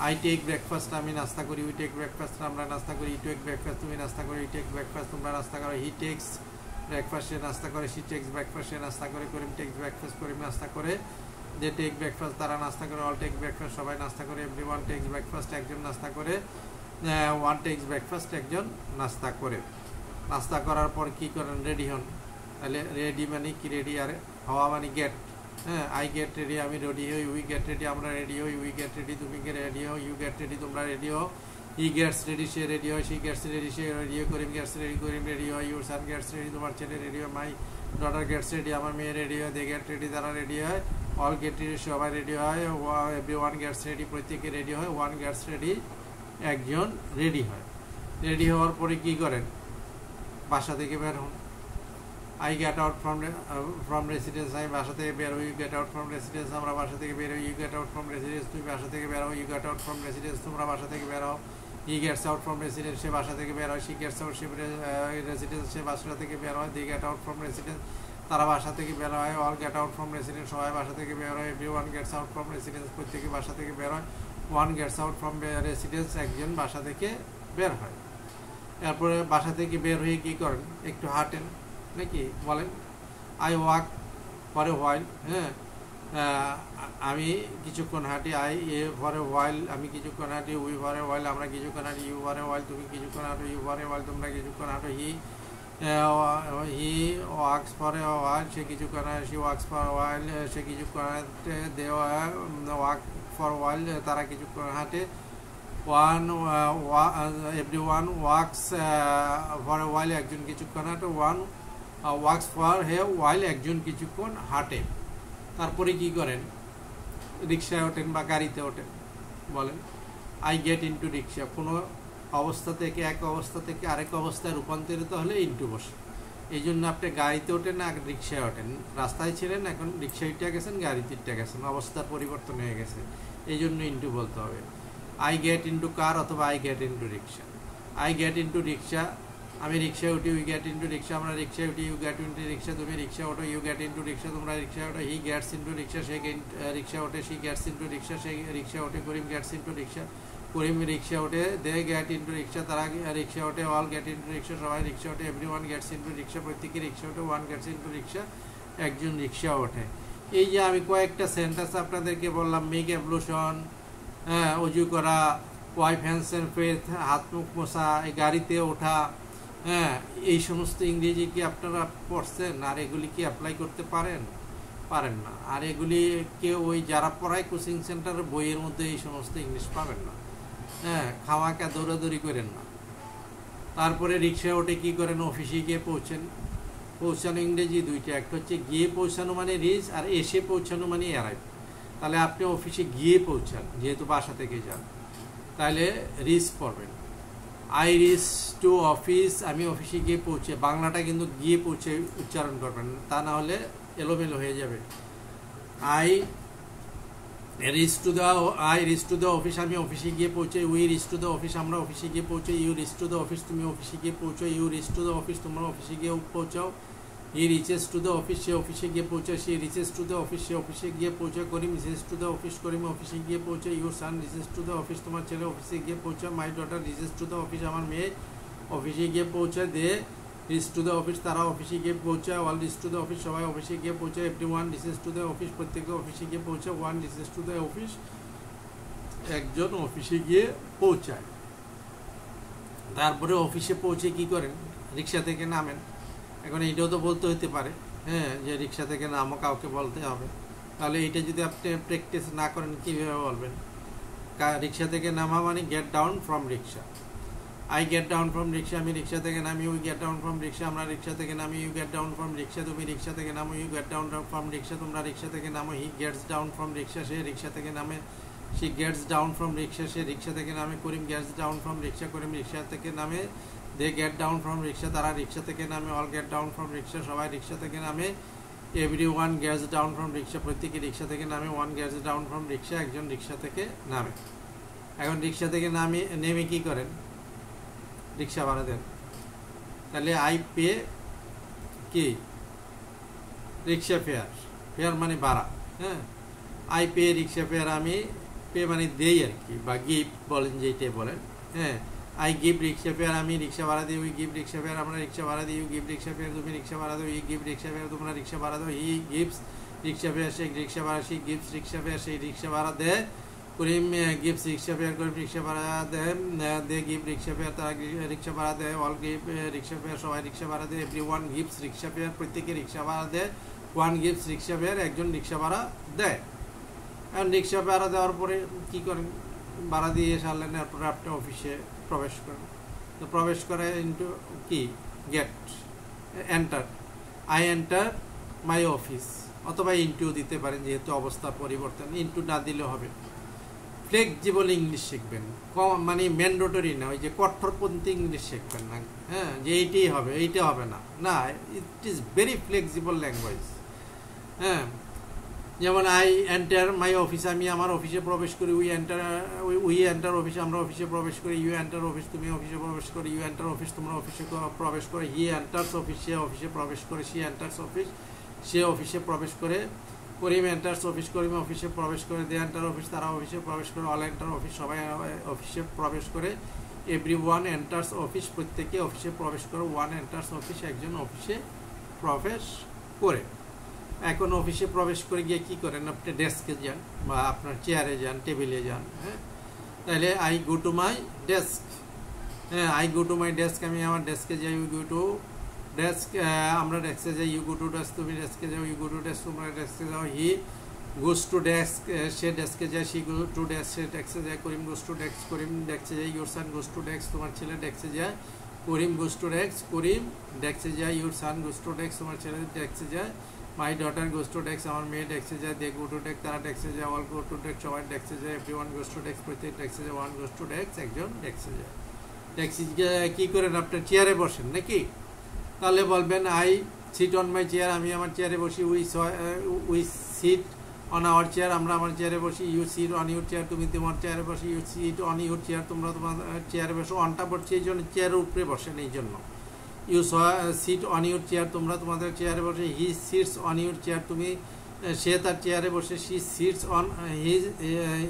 আই টেক ব্রেকফাস্ট, আমি নাস্তা করি। উই টেক ব্রেকফাস্ট, আমরা নাস্তা করি। ইউ টেক ব্রেকফাস্ট, তুমি নাস্তা করি। ই টেক ব্রেকফাস্ট, তোমরা নাস্তা করো। হি টেক্স ব্রেকফাস্ট, সে নাস্তা করে। শি টেক্স ব্রেকফাস্ট, সে নাস্তা করে। করিম টেক্স ব্রেকফাস্ট, করিম নাস্তা করে। দে টেক ব্রেকফাস্ট, তারা নাস্তা করে। অল টেক ব্রেকফাস্ট, সবাই নাস্তা করে। এভরিওয়ান টেক্স ব্রেকফাস্ট, একজন নাস্তা করে। ওয়ান টেক্স ব্রেকফাস্ট, একজন নাস্তা করে। নাস্তা করার পর কি করেন, রেডি হন। তাহলে রেডি মানে কি, রেডি আর হওয়া মানে গেট। হ্যাঁ, আই গেট রেডি, আমি রেডি হই। উই গেট রেডি, আমরা রেডি হই। উই গেট রেডি, তুমি রেডি হও। ইউ গেট রেডি, তোমরা রেডি হও। হি গেটস রেডি, সে রেডি হয়। শি গেটস রেডি, সে রেডি হয়। Karim gets ready, Karim ready হয়। ইউর সান গেটস রেডি, তোমার ছেলে রেডি হয়। মাই ডটার গেটস রেডি, আমার মেয়ে রেডি হয়। দে গেট রেডি, তারা রেডি হয়। অল গেট রেডি, সবাই রেডি হয়। এভরিওয়ান গেটস রেডি, প্রত্যেকে রেডি হয়। ওয়ান গেটস রেডি, একজন রেডি হয়। রেডি হওয়ার পরে কি করেন, বাসা থেকে বের হন। I get out from residence, আমি বাসা থেকে বের হই। You get out from residence, আমরা বাসা থেকে বের হই। You get out from residence, তুমি বাসা থেকে বের হও। You get out from residence, তোমরা বাসা থেকে বের হও। He gets out from residence, সে বাসা থেকে বের হয়। শি গেটস আউট, সে রেসিডেন্স, সে বাসা থেকে বের হয়। They get out from residence, তারা বাসা থেকে বের হয়। All get out from residence, সবাই বাসা থেকে বের হয়। Everyone gets out from residence, প্রত্যেকে বাসা থেকে বের হয়। One gets out from residence, একজন বাসা থেকে বের হয়। এরপরে বাসা থেকে বের হয়ে কি করেন, একটু হাঁটেন নাকি বলেন। I walk for a while, হ্যাঁ, আমি কিছুক্ষণ হাঁটি। I A for a while, আমি কিছুক্ষণ হাঁটি। উই ফর এ হোয়াইল, আমরা কিছুক্ষণ হাঁটি। ইউ ফর এ হোয়াইল, তুমি কিছুক্ষণ হাঁটো। ইউ ফর এ হোয়াইল, তোমরা কিছুক্ষণ হাঁটো। He walks for a while, সে কিছুক্ষণ হাঁটে। She walks for a while, সে কিছুক্ষণ হাঁটে। দে ওয়াক ফর হোয়াইল, তারা কিছুক্ষণ হাঁটে। Everyone walks for a while, একজন কিছুক্ষণ হাঁটে। One walks for a while, একজন কিছুক্ষণ হাঁটে। তারপরে কি করেন, রিক্সায় ওঠেন বা গাড়িতে ওঠেন। বলেন আই গেট ইনটু রিক্সা, কোনো অবস্থা থেকে এক অবস্থা থেকে আরেক অবস্থায় রূপান্তরিত হলে ইনটু বসে। এই জন্য আপনি গাড়িতে ওঠেন না রিক্সায় ওঠেন। রাস্তায় ছিলেন, এখন রিক্সায় উঠে গেছেন, গাড়িতে উঠে গেছেন, অবস্থার পরিবর্তন হয়ে গেছে, এই জন্য ইনটু বলতে হবে। আই গেট ইনটু কার অথবা I get into rickshaw. I get into rickshaw, আমি রিক্সায় উঠি। উই গেট ইনটু রিক্সা, আমরা রিক্সায় উঠি। ইউ গেট ইনটু রিক্সা, তুমি রিক্সা ওঠো। ইউ গেট ইনটু রিক্সা, তোমরা রিক্সা ওঠো। হি গেটস ইনটু রিক্সা, সে রিক্সা ওঠে। শি গেটস ইনটু রিক্সা, সে রিক্সা ওঠে। করিম গেটস ইনটু রিক্সা, করিম রিক্সা ওঠে। দে গেট ইনটু রিক্সা, তারা রিক্সা ওঠে। অল গেট ইনটু রিক্সা, সবাই রিক্সা ওঠে। এভরিওয়ান গেটস ইনটু রিক্সা, প্রত্যেকে রিক্সা ওঠে। ওয়ান গেটস ইনটু রিক্সা, একজন রিক্সা ওঠে। এই যে আমি কয়েকটা সেন্টেন্স আপনাদেরকে বললাম, মেক অ্যাবলুশন, হ্যাঁ, অজু করা, ওয়াইফ হ্যান্ডস এন্ড ফেস, হাত মুখ মোছা, গাড়িতে ওঠা, হ্যাঁ, এই সমস্ত ইংরেজি কি আপনারা পড়ছেন? আর এগুলি কি অ্যাপ্লাই করতে পারেন? পারেন না। আর এগুলি কেউ ওই যারা পড়ায় কোচিং সেন্টারের বইয়ের মধ্যে এই সমস্ত ইংলিশ পাবেন না। হ্যাঁ, খাওয়াকে দৌড়াদৌড়ি করেন না। তারপরে রিক্সা ওঠে কি করেন, অফিসে গিয়ে পৌঁছানো ইংরেজি দুইটা, একটা হচ্ছে গিয়ে পৌঁছানো মানে রিচ, আর এসে পৌঁছানো মানে অ্যারাইভ। তাহলে আপনি অফিসে গিয়ে পৌঁছান, যেহেতু বাসা থেকে যান, তাহলে রিচ পড়বেন। আই রিচ টু অফিস, আমি অফিসে গিয়ে পৌঁছে, বাংলাটা কিন্তু গিয়ে পৌঁছে উচ্চারণ করবেন, তা না হলে এলোমেলো হয়ে যাবে। I reach to the office, আমি অফিসে গিয়ে পৌঁছে। We reach to the office, আমরা অফিসে গিয়ে পৌঁছে। You reach to the office, তুমি অফিসে গিয়ে পৌঁছো। You reach to the office, তোমরা অফিসে গিয়ে পৌঁছাও। He reaches to the office, সে অফিসে গিয়ে পৌঁছায়। She reaches to the office, সে অফিসে গিয়ে পৌঁছায়। Karim reaches to the office, Karim অফিসে গিয়ে পৌঁছায়। Your son reaches to the office, তোমার ছেলে অফিসে গিয়ে পৌঁছায়। My daughter reaches to the office, আমার মেয়ে অফিসে গিয়ে পৌঁছায়। They reach to the office, তারা অফিসে গিয়ে পৌঁছায়। All reach to the office, সবাই অফিসে গিয়ে পৌঁছায়। Everyone reaches to the office, প্রত্যেকে অফিসে গিয়ে পৌঁছায়। One reaches to the office, একজন অফিসে গিয়ে পৌঁছায়। তারপরে অফিসে পৌঁছে কি করেন, রিক্সা থেকে নামেন। এখন এইটাও তো বলতে হতে পারে, হ্যাঁ, যে রিক্সা থেকে নামো, কাউকে বলতে হবে। তাহলে এইটা যদি আপনি প্র্যাকটিস না করেন কীভাবে বলবেন? রিক্সা থেকে নামা মানে get down from rickshaw. I get down from rickshaw, আমি রিক্সা থেকে নামি। We get down from rickshaw, আমরা রিক্সা থেকে নামি। You get down from rickshaw, তুমি রিক্সা থেকে নামো। You get down from rickshaw, তোমরা রিক্সা থেকে নামো। He gets down from rickshaw, সে রিক্সা থেকে নামে। She gets down from rickshaw, সে রিক্সা থেকে নামে। Karim gets down from rickshaw, Karim rickshaw থেকে নামে। They get down from rickshaw, তারা রিক্সা থেকে নামে। All get down from rickshaw, সবাই রিক্সা থেকে নামে। Every one gets down from rickshaw, প্রত্যেকে রিক্সা থেকে নামে। One gets down from rickshaw, একজন রিক্সা থেকে নামে। এখন রিক্সা থেকে নেমে কি করেন? রিক্সা ভাড়া দেন। তাহলে আই পে কি রিক্সা ফেয়ার, ফেয়ার মানে ভাড়া। হ্যাঁ, আই পে রিক্সা ফেয়ার, আমি পে মানে দেই আর কি, বা গিভ বলেন, যেটাই বলেন। হ্যাঁ, আই গিভ রিক্সা ফেয়ার, আমি রিক্সা ভাড়া দিই। উই গিভ রিক্সা ফেয়ার, আমরা রিক্সা ভাড়া দিই। ইউ গিভ রিক্সা ফেয়ার, তুমি রিক্সা ভাড়া দাও। ই গিভ রিক্সা ফেয়ার, তোমরা রিক্সা ভাড়া দাও। হি গিভস রিক্সা ফেয়ার, সেই রিক্সা ভাড়া। সি গিভস রিক্সা ফেয়ার, সেই রিক্সা ভাড়া দেয়। করিম গিভস রিক্সা ফেয়ার, করিম রিক্সা ভাড়া দেয়। দে গিভ রিক্সা ফেয়ার, তারা রিক্সা ভাড়া দেয়। অল গিভ রিক্সা ফেয়ার, সবাই রিক্সা ভাড়া দেয়। এভরি ওয়ান গিভস রিক্সা ফেয়ার, প্রত্যেকে রিক্সা ভাড়া দেয়। ওয়ান গিভস রিক্সা ফেয়ার, একজন রিক্সা ভাড়া দেয়। এখন রিক্সা ভাড়া দেওয়ার পরে কী করেন? ভাড়া দিয়ে সারলেন, এরপরে আপনি অফিসে প্রবেশ করেন। তো প্রবেশ করে ইন্টু কি get enter, I enter my office, অথবা ইন্টু দিতে পারেন, যেহেতু অবস্থা পরিবর্তন। ইন্টু না দিলে হবে। ফ্লেক্সিবল ইংলিশ শিখবেন, মানে ম্যান্ডেটরি না, ওই যে কঠোরপন্থী ইংলিশ শিখবেন না। হ্যাঁ, যে এইটাই হবে, এইটা হবে না, না, it is very flexible language. হ্যাঁ, যেমন আই এন্টার মাই অফিস, আমি আমার অফিসে প্রবেশ করি। উই এন্টার অফিস, আমরা অফিসে প্রবেশ করি। ইউ এন্টার অফিস, তুমি অফিসে প্রবেশ করি। ইউ এন্টার অফিস, তোমরা অফিসে প্রবেশ করে। হি এন্টার্স অফিস, সে অফিসে প্রবেশ করে। সি এন্টার্স অফিস, সে অফিসে প্রবেশ করে। করিম এন্টার্স অফিস, করিম অফিসে প্রবেশ করে। দে এন্টার অফিস, তারা অফিসে প্রবেশ করে। অল এন্টার অফিস, সবাই অফিসে প্রবেশ করে। এভরি ওয়ান এন্টার্স অফিস, প্রত্যেকে অফিসে প্রবেশ করে। ওয়ান এন্টার্স অফিস, একজন অফিসে প্রবেশ করে। এখন অফিসে প্রবেশ করে গিয়ে কী করেন? আপনি ডেস্কে যান, বা আপনার চেয়ারে যান, টেবিলে যান। হ্যাঁ, তাহলে I go to my desk. হ্যাঁ, I go to my desk, আমি আমার ডেস্কে যাই। ইউ গো টু ডেস্ক, আমরা ডেস্কে যাই। ইউ গো টু ডেস্ক, তুমি ডেস্কে যাও। ইউ গো টু ডেস্ক, তোমরা ডেস্কে যাও। হি গোস টু ডেস্ক, সে ডেস্কে যায়। সি গো টু ডেস্ক, সে ডেস্কে যায়। করিম গোস টু ডেস্ক, করিম ডেস্কে যায়। Your son goes two desk, তোমার ছেলে ডেস্কে যায়। করিম গোস টু ডেস্ক, করিম ডেস্কে যায়। Your son goes two desk, তোমার ছেলে ডেস্কে যায়। মাই ডটার গোস টু ডেস্ক, আমার মেয়ে ডেস্কে যায়। দে গো টু ডেস্ক, তারা ডেস্কে যায়। অল গো টু ডেস্ক, সবাই ডেস্কে যায়। Every one goes two desk, প্রত্যেক ডেস্কে যায়। ওয়ান গোস টু ডেস্ক, একজন ডেস্কে যায়। ডেস্কে কী করেন? আপনার চেয়ারে বসেন নাকি? তাহলে বলবেন I sit on my chair, আমি আমার চেয়ারে বসি। We sit on our chair, আমরা আমার চেয়ারে বসি। You sit on your chair, তুমি তোমার চেয়ারে বসি। You sit on your chair, তোমরা তোমার চেয়ারে বসো। অনটা বসছে এই জন্য, চেয়ারের উপরে বসেন এই জন্য। You sit on your chair, তোমরা তোমাদের চেয়ারে বসে। He sits on your chair, তুমি সে তার চেয়ারে বসে। She sits on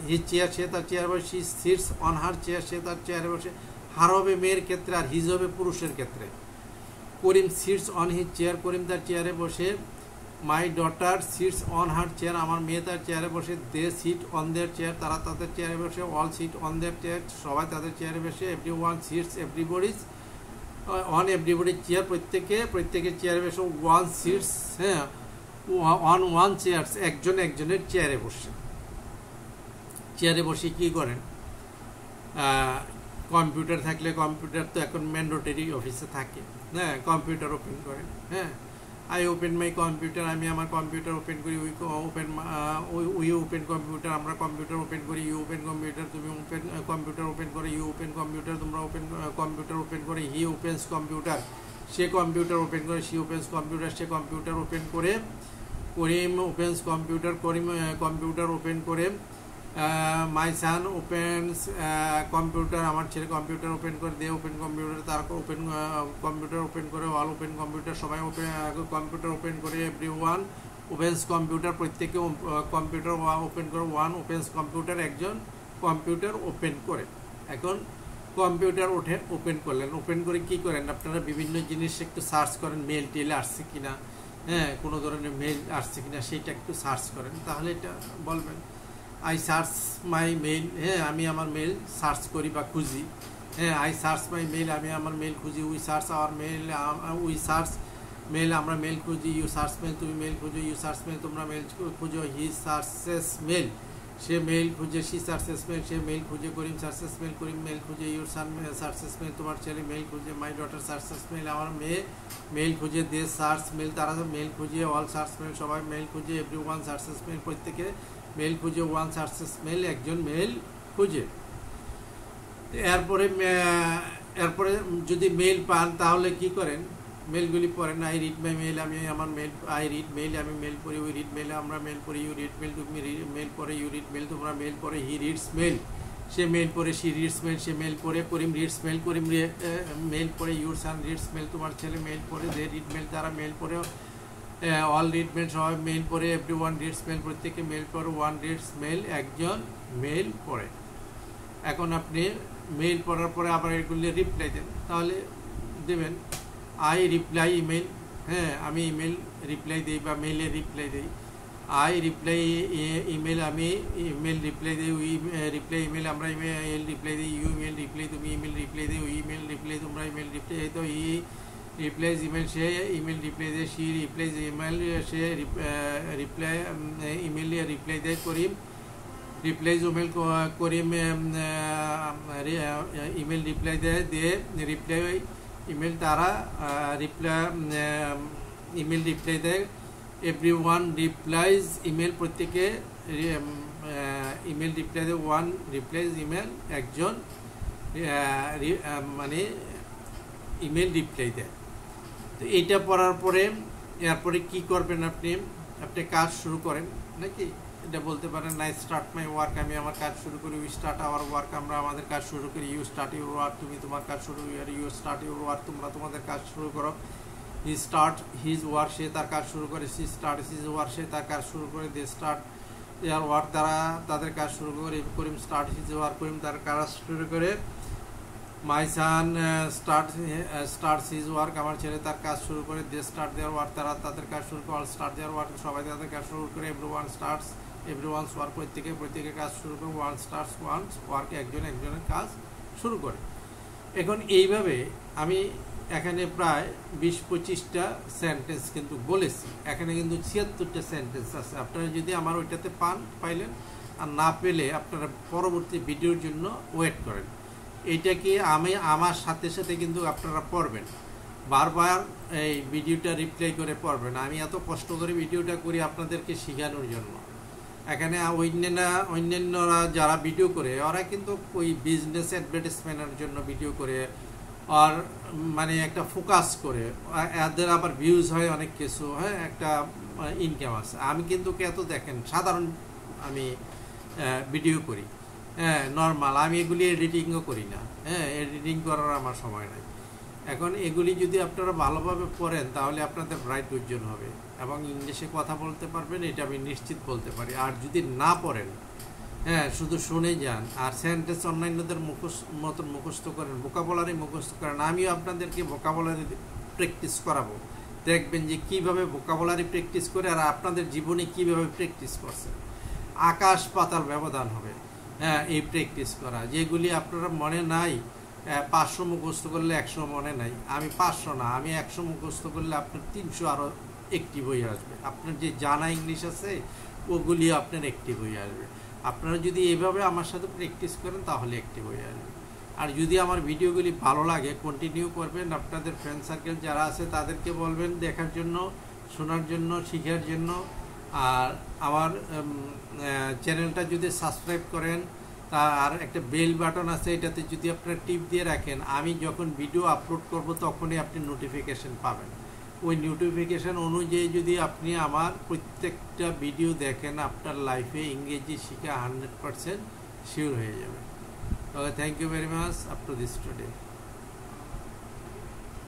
his chair, সে তার চেয়ারে বসে। She sits on her chair, সে তার চেয়ারে বসে। হার হবে মেয়ের ক্ষেত্রে, আর হিজ হবে পুরুষের ক্ষেত্রে। Karim sits on his chair, Karim তার চেয়ারে বসে। My daughter sits on her chair, আমার মেয়ে তার চেয়ারে বসে। They sit on their chair, তারা তাদের চেয়ারে বসে। All sit on their chair, সবাই তাদের চেয়ারে বসে। Every one sits everybody's on এভরিবডির চেয়ার, প্রত্যেকের চেয়ারে বসে। ওয়ান সিটস, হ্যাঁ, অন ওয়ান চেয়ার্স, একজন একজনের চেয়ারে বসে। চেয়ারে বসে কী করেন? কম্পিউটার থাকলে, কম্পিউটার তো এখন ম্যান্ডেটরি অফিসে থাকে। হ্যাঁ, কম্পিউটার ওপেন করেন। হ্যাঁ, আই ওপেন মাই কম্পিউটার, আমি আমার কম্পিউটার ওপেন করি। উই ওপেন কম্পিউটার, আমরা কম্পিউটার ওপেন করি। ইউ ওপেন কম্পিউটার, তুমি ওপেন কম্পিউটার ওপেন করে। ইউ ওপেন কম্পিউটার, তোমরা ওপেন কম্পিউটার ওপেন করে। হি ওপেন্স কম্পিউটার, সে কম্পিউটার ওপেন করে। She opens computer, say computer open করে। করিম ওপেন্স কম্পিউটার, করিম computer open করে। My San opens computer, আমার ছেলে কম্পিউটার ওপেন করে। দে ওপেন কম্পিউটার, তারা ওপেন কম্পিউটার ওপেন করে। অল ওপেন কম্পিউটার, সবাই কম্পিউটার ওপেন করে। এভরি ওয়ান ওপেন্স কম্পিউটার, প্রত্যেকে কম্পিউটার ওপেন করে। ওয়ান ওপেন্স কম্পিউটার, একজন কম্পিউটার ওপেন করে। এখন কম্পিউটার ওপেন করলেন। ওপেন করে কী করেন? আপনারা বিভিন্ন জিনিস একটু সার্চ করেন, মেল টেল আসছে কিনা, হ্যাঁ, কোনো ধরনের মেল আসছে কিনা সেইটা একটু সার্চ করেন, তাহলে এটা বলবেন আই সার্চ মাই মেল। হ্যাঁ, আমি আমার মেল সার্চ করি বা খুঁজি। হ্যাঁ, আই সার্চ মাই মেল, আমি আমার মেল খুঁজি। We search our mail, we search mail, আমরা মেল খুঁজি। ইউ সার্চ মেল, তুমি মেল খুঁজো। ইউ সার্চ মেল, তোমরা মেল খুঁজো। হি সার্চেস মেল, সে মেল খুঁজে, সি সার্চেস মেল, সে মেল খুঁজে, Karim searches mail, Karim mail খুঁজে, ইউর সান সার্চেস মেল, তোমার ছেলে মেল খুঁজে, মাই ডটার সার্চেস মেল, আমার মেয়ে মেল খুঁজে, দে সার্চ মেল, তারা মেল খুঁজে, অল সার্চ মেল, সবাই মেল খুঁজে, এভরি ওয়ান সার্চেস মেল, প্রত্যেকে মেল খুঁজে, ওয়ান সার্চেস মেল, একজন মেল খুঁজে। এরপরে যদি মেল পান তাহলে কি করেন, মেলগুলি পড়েন। আই রিড মাই মেল, আমি আমার মেল, আই রিড মেল, আমি মেল পড়ি, উই রিড মেল, আমরা মেল পড়ি, ইউ রিড মেল, তুমি মেল পড়ে, ইউ রিড মেল, তোমরা মেল পড়ে, হি রিডস মেল, সে মেল পড়ে, সি রিডস মেল, সে মেল পড়ে, Karim reads mail, Karim mail পড়ে, ইউর সান রিডস মেল, তোমার ছেলে মেল পড়ে, দে রিড মেল, তারা মেল পড়ে, অল রিড মেল, সবাই মেল পড়ে, এভরি ওয়ান রিডস মেল, প্রত্যেকে মেল পড়ে, ওয়ান রিডস মেল, একজন মেল পড়ে। এখন আপনি মেল পড়ার পরে আবার এগুলি রিপ্লাই দেন, তাহলে দেবেন আই রিপ্লাই ইমেল, হ্যাঁ আমি ইমেল রিপ্লাই দিই বা মেলে রিপ্লাই দিই। আই রিপ্লাই ইমেল, আমি ইমেল রিপ্লাই দিই, উই রিপ্লাই ইমেল, আমরা ইমেল রিপ্লাই দিই, ইউ ইমেল রিপ্লাই, তুমি ইমেল রিপ্লাই দিই, উই ইমেল রিপ্লাই, তোমরা ইমেল রিপ্লাই, তো ই রিপ্লাইজ ইমেল, সে ইমেল রিপ্লাই দেয়, সি রিপ্লাইজ ইমেল, সে রিপ্লাই ইমেল রিপ্লাই দেয়, করিম রিপ্লাইজ ইমেল, করিম ইমেল রিপ্লাই দেয়, দে রিপ্লাই ইমেল, তারা রিপ্লাই ইমেল রিপ্লাই দেয়, এভরি ওয়ান রিপ্লাইজ ইমেল, প্রত্যেকে ইমেল রিপ্লাই দেয়, ওয়ান রিপ্লাইজ ইমেল, একজন মানে ইমেল রিপ্লাই দেয়। তো এইটা পড়ার পরে এরপরে কি করবেন, আপনি কাজ শুরু করেন নাকি, এটা বলতে পারেন না স্টার্ট মাই ওয়ার্ক, আমি আমার কাজ শুরু করি, উই স্টার্ট আওয়ার ওয়ার্ক, আমরা আমাদের কাজ শুরু করি, ইউ স্টার্ট ইউর ওয়ার্ক, তুমি তোমার কাজ শুরু, ইউ স্টার্ট ইউর ওয়ার্ক, তোমরা তোমাদের কাজ শুরু করো, হি স্টার্ট হিজ ওয়ার্ক, সে তার কাজ শুরু করে, সি স্টার্ট হিজ ওয়ার্ক, সে তার কাজ শুরু করে, দে স্টার্ট দেয়ার ওয়ার্ক, তারা তাদের কাজ শুরু করে, করিম স্টার্ট হিজ ওয়ার্ক, করিম তার কাজ শুরু করে, my San start his work, আমার ছেলে তার কাজ শুরু করে, দে স্টার্ট দেয়ার ওয়ার্ক, তারা তাদের কাজ শুরু করে, অল স্টার্ট দেয়ার ওয়ার্ক, সবাই তাদের কাজ শুরু করে, every one starts every one's work, প্রত্যেকে কাজ শুরু করে, ওয়ান স্টার্টস ওয়ান্স ওয়ার্ক, একজনের কাজ শুরু করে। এখন এইভাবে আমি এখানে প্রায় 20-25টা সেন্টেন্স কিন্তু বলেছি, এখানে কিন্তু 76টা সেন্টেন্স আছে। আপনারা যদি আমার ওইটাতে পাইলেন, আর না পেলে আপনারা পরবর্তী ভিডিওর জন্য ওয়েট করেন। এইটাকে আমি আমার সাথে সাথে কিন্তু আপনারা পড়বেন, বারবার এই ভিডিওটা রিপ্লাই করে পড়বেন। আমি এত কষ্ট করে ভিডিওটা করি আপনাদেরকে শেখানোর জন্য। এখানে অন্যান্যরা যারা ভিডিও করে ওরা কিন্তু ওই বিজনেস অ্যাডভার্টাইজমেন্টের জন্য ভিডিও করে, আর মানে একটা ফোকাস করে, এদের আবার ভিউজ হয় অনেক কিছু, হ্যাঁ একটা ইনকাম আছে। আমি কিন্তু এত দেখেন সাধারণ আমি ভিডিও করি, হ্যাঁ নর্মাল, আমি এগুলি এডিটিংও করি না, হ্যাঁ এডিটিং করার আমার সময় নাই। এখন এগুলি যদি আপনারা ভালোভাবে পড়েন তাহলে আপনাদের ব্রাইট উজ্জ্বল হবে এবং ইংলিশে কথা বলতে পারবেন, এটা আমি নিশ্চিত বলতে পারি। আর যদি না পড়েন, হ্যাঁ শুধু শুনে যান আর সেন্টেন্স অন্যান্যদের মতন মুখস্থ করেন, ভোকাবুলারি মুখস্থ করেন, আমিও আপনাদেরকে ভোকাবুলারি প্র্যাকটিস করাবো, দেখবেন যে কিভাবে ভোকাবুলারি প্র্যাকটিস করে আর আপনাদের জীবনে কিভাবে প্র্যাকটিস করছেন। আকাশ পাতাল ব্যবধান হবে, হ্যাঁ এই প্র্যাকটিস করা। যেগুলি আপনারা মনে নাই, 500 মুখস্থ করলে 100 মনে নাই, আমি 500 না, আমি 100 মুখস্থ করলে আপনার 300 আরও অ্যাক্টিভ হয়ে আসবে। আপনার যে জানা ইংলিশ আছে ওগুলি আপনার অ্যাক্টিভ হয়ে আসবে। আপনারা যদি এইভাবে আমার সাথে প্র্যাকটিস করেন তাহলে অ্যাক্টিভ হয়ে আসবে। আর যদি আমার ভিডিওগুলি ভালো লাগে কন্টিনিউ করবেন, আপনাদের ফ্রেন্ড সার্কেল যারা আছে তাদেরকে বলবেন দেখার জন্য, শোনার জন্য, শেখার জন্য। আর আমার চ্যানেলটা যদি সাবস্ক্রাইব করেন, আর একটা বেল বাটন আছে, এটাতে যদি আপনারা টিপ দিয়ে রাখেন, আমি যখন ভিডিও আপলোড করব তখনই আপনি নোটিফিকেশন পাবেন। ওই নোটিফিকেশন অনুযায়ী যদি আপনি আমার প্রত্যেকটা ভিডিও দেখেন, আপনার লাইফে ইংরেজি শেখা 100% শিওর হয়ে যাবে। Okay, thank you very much up to this today.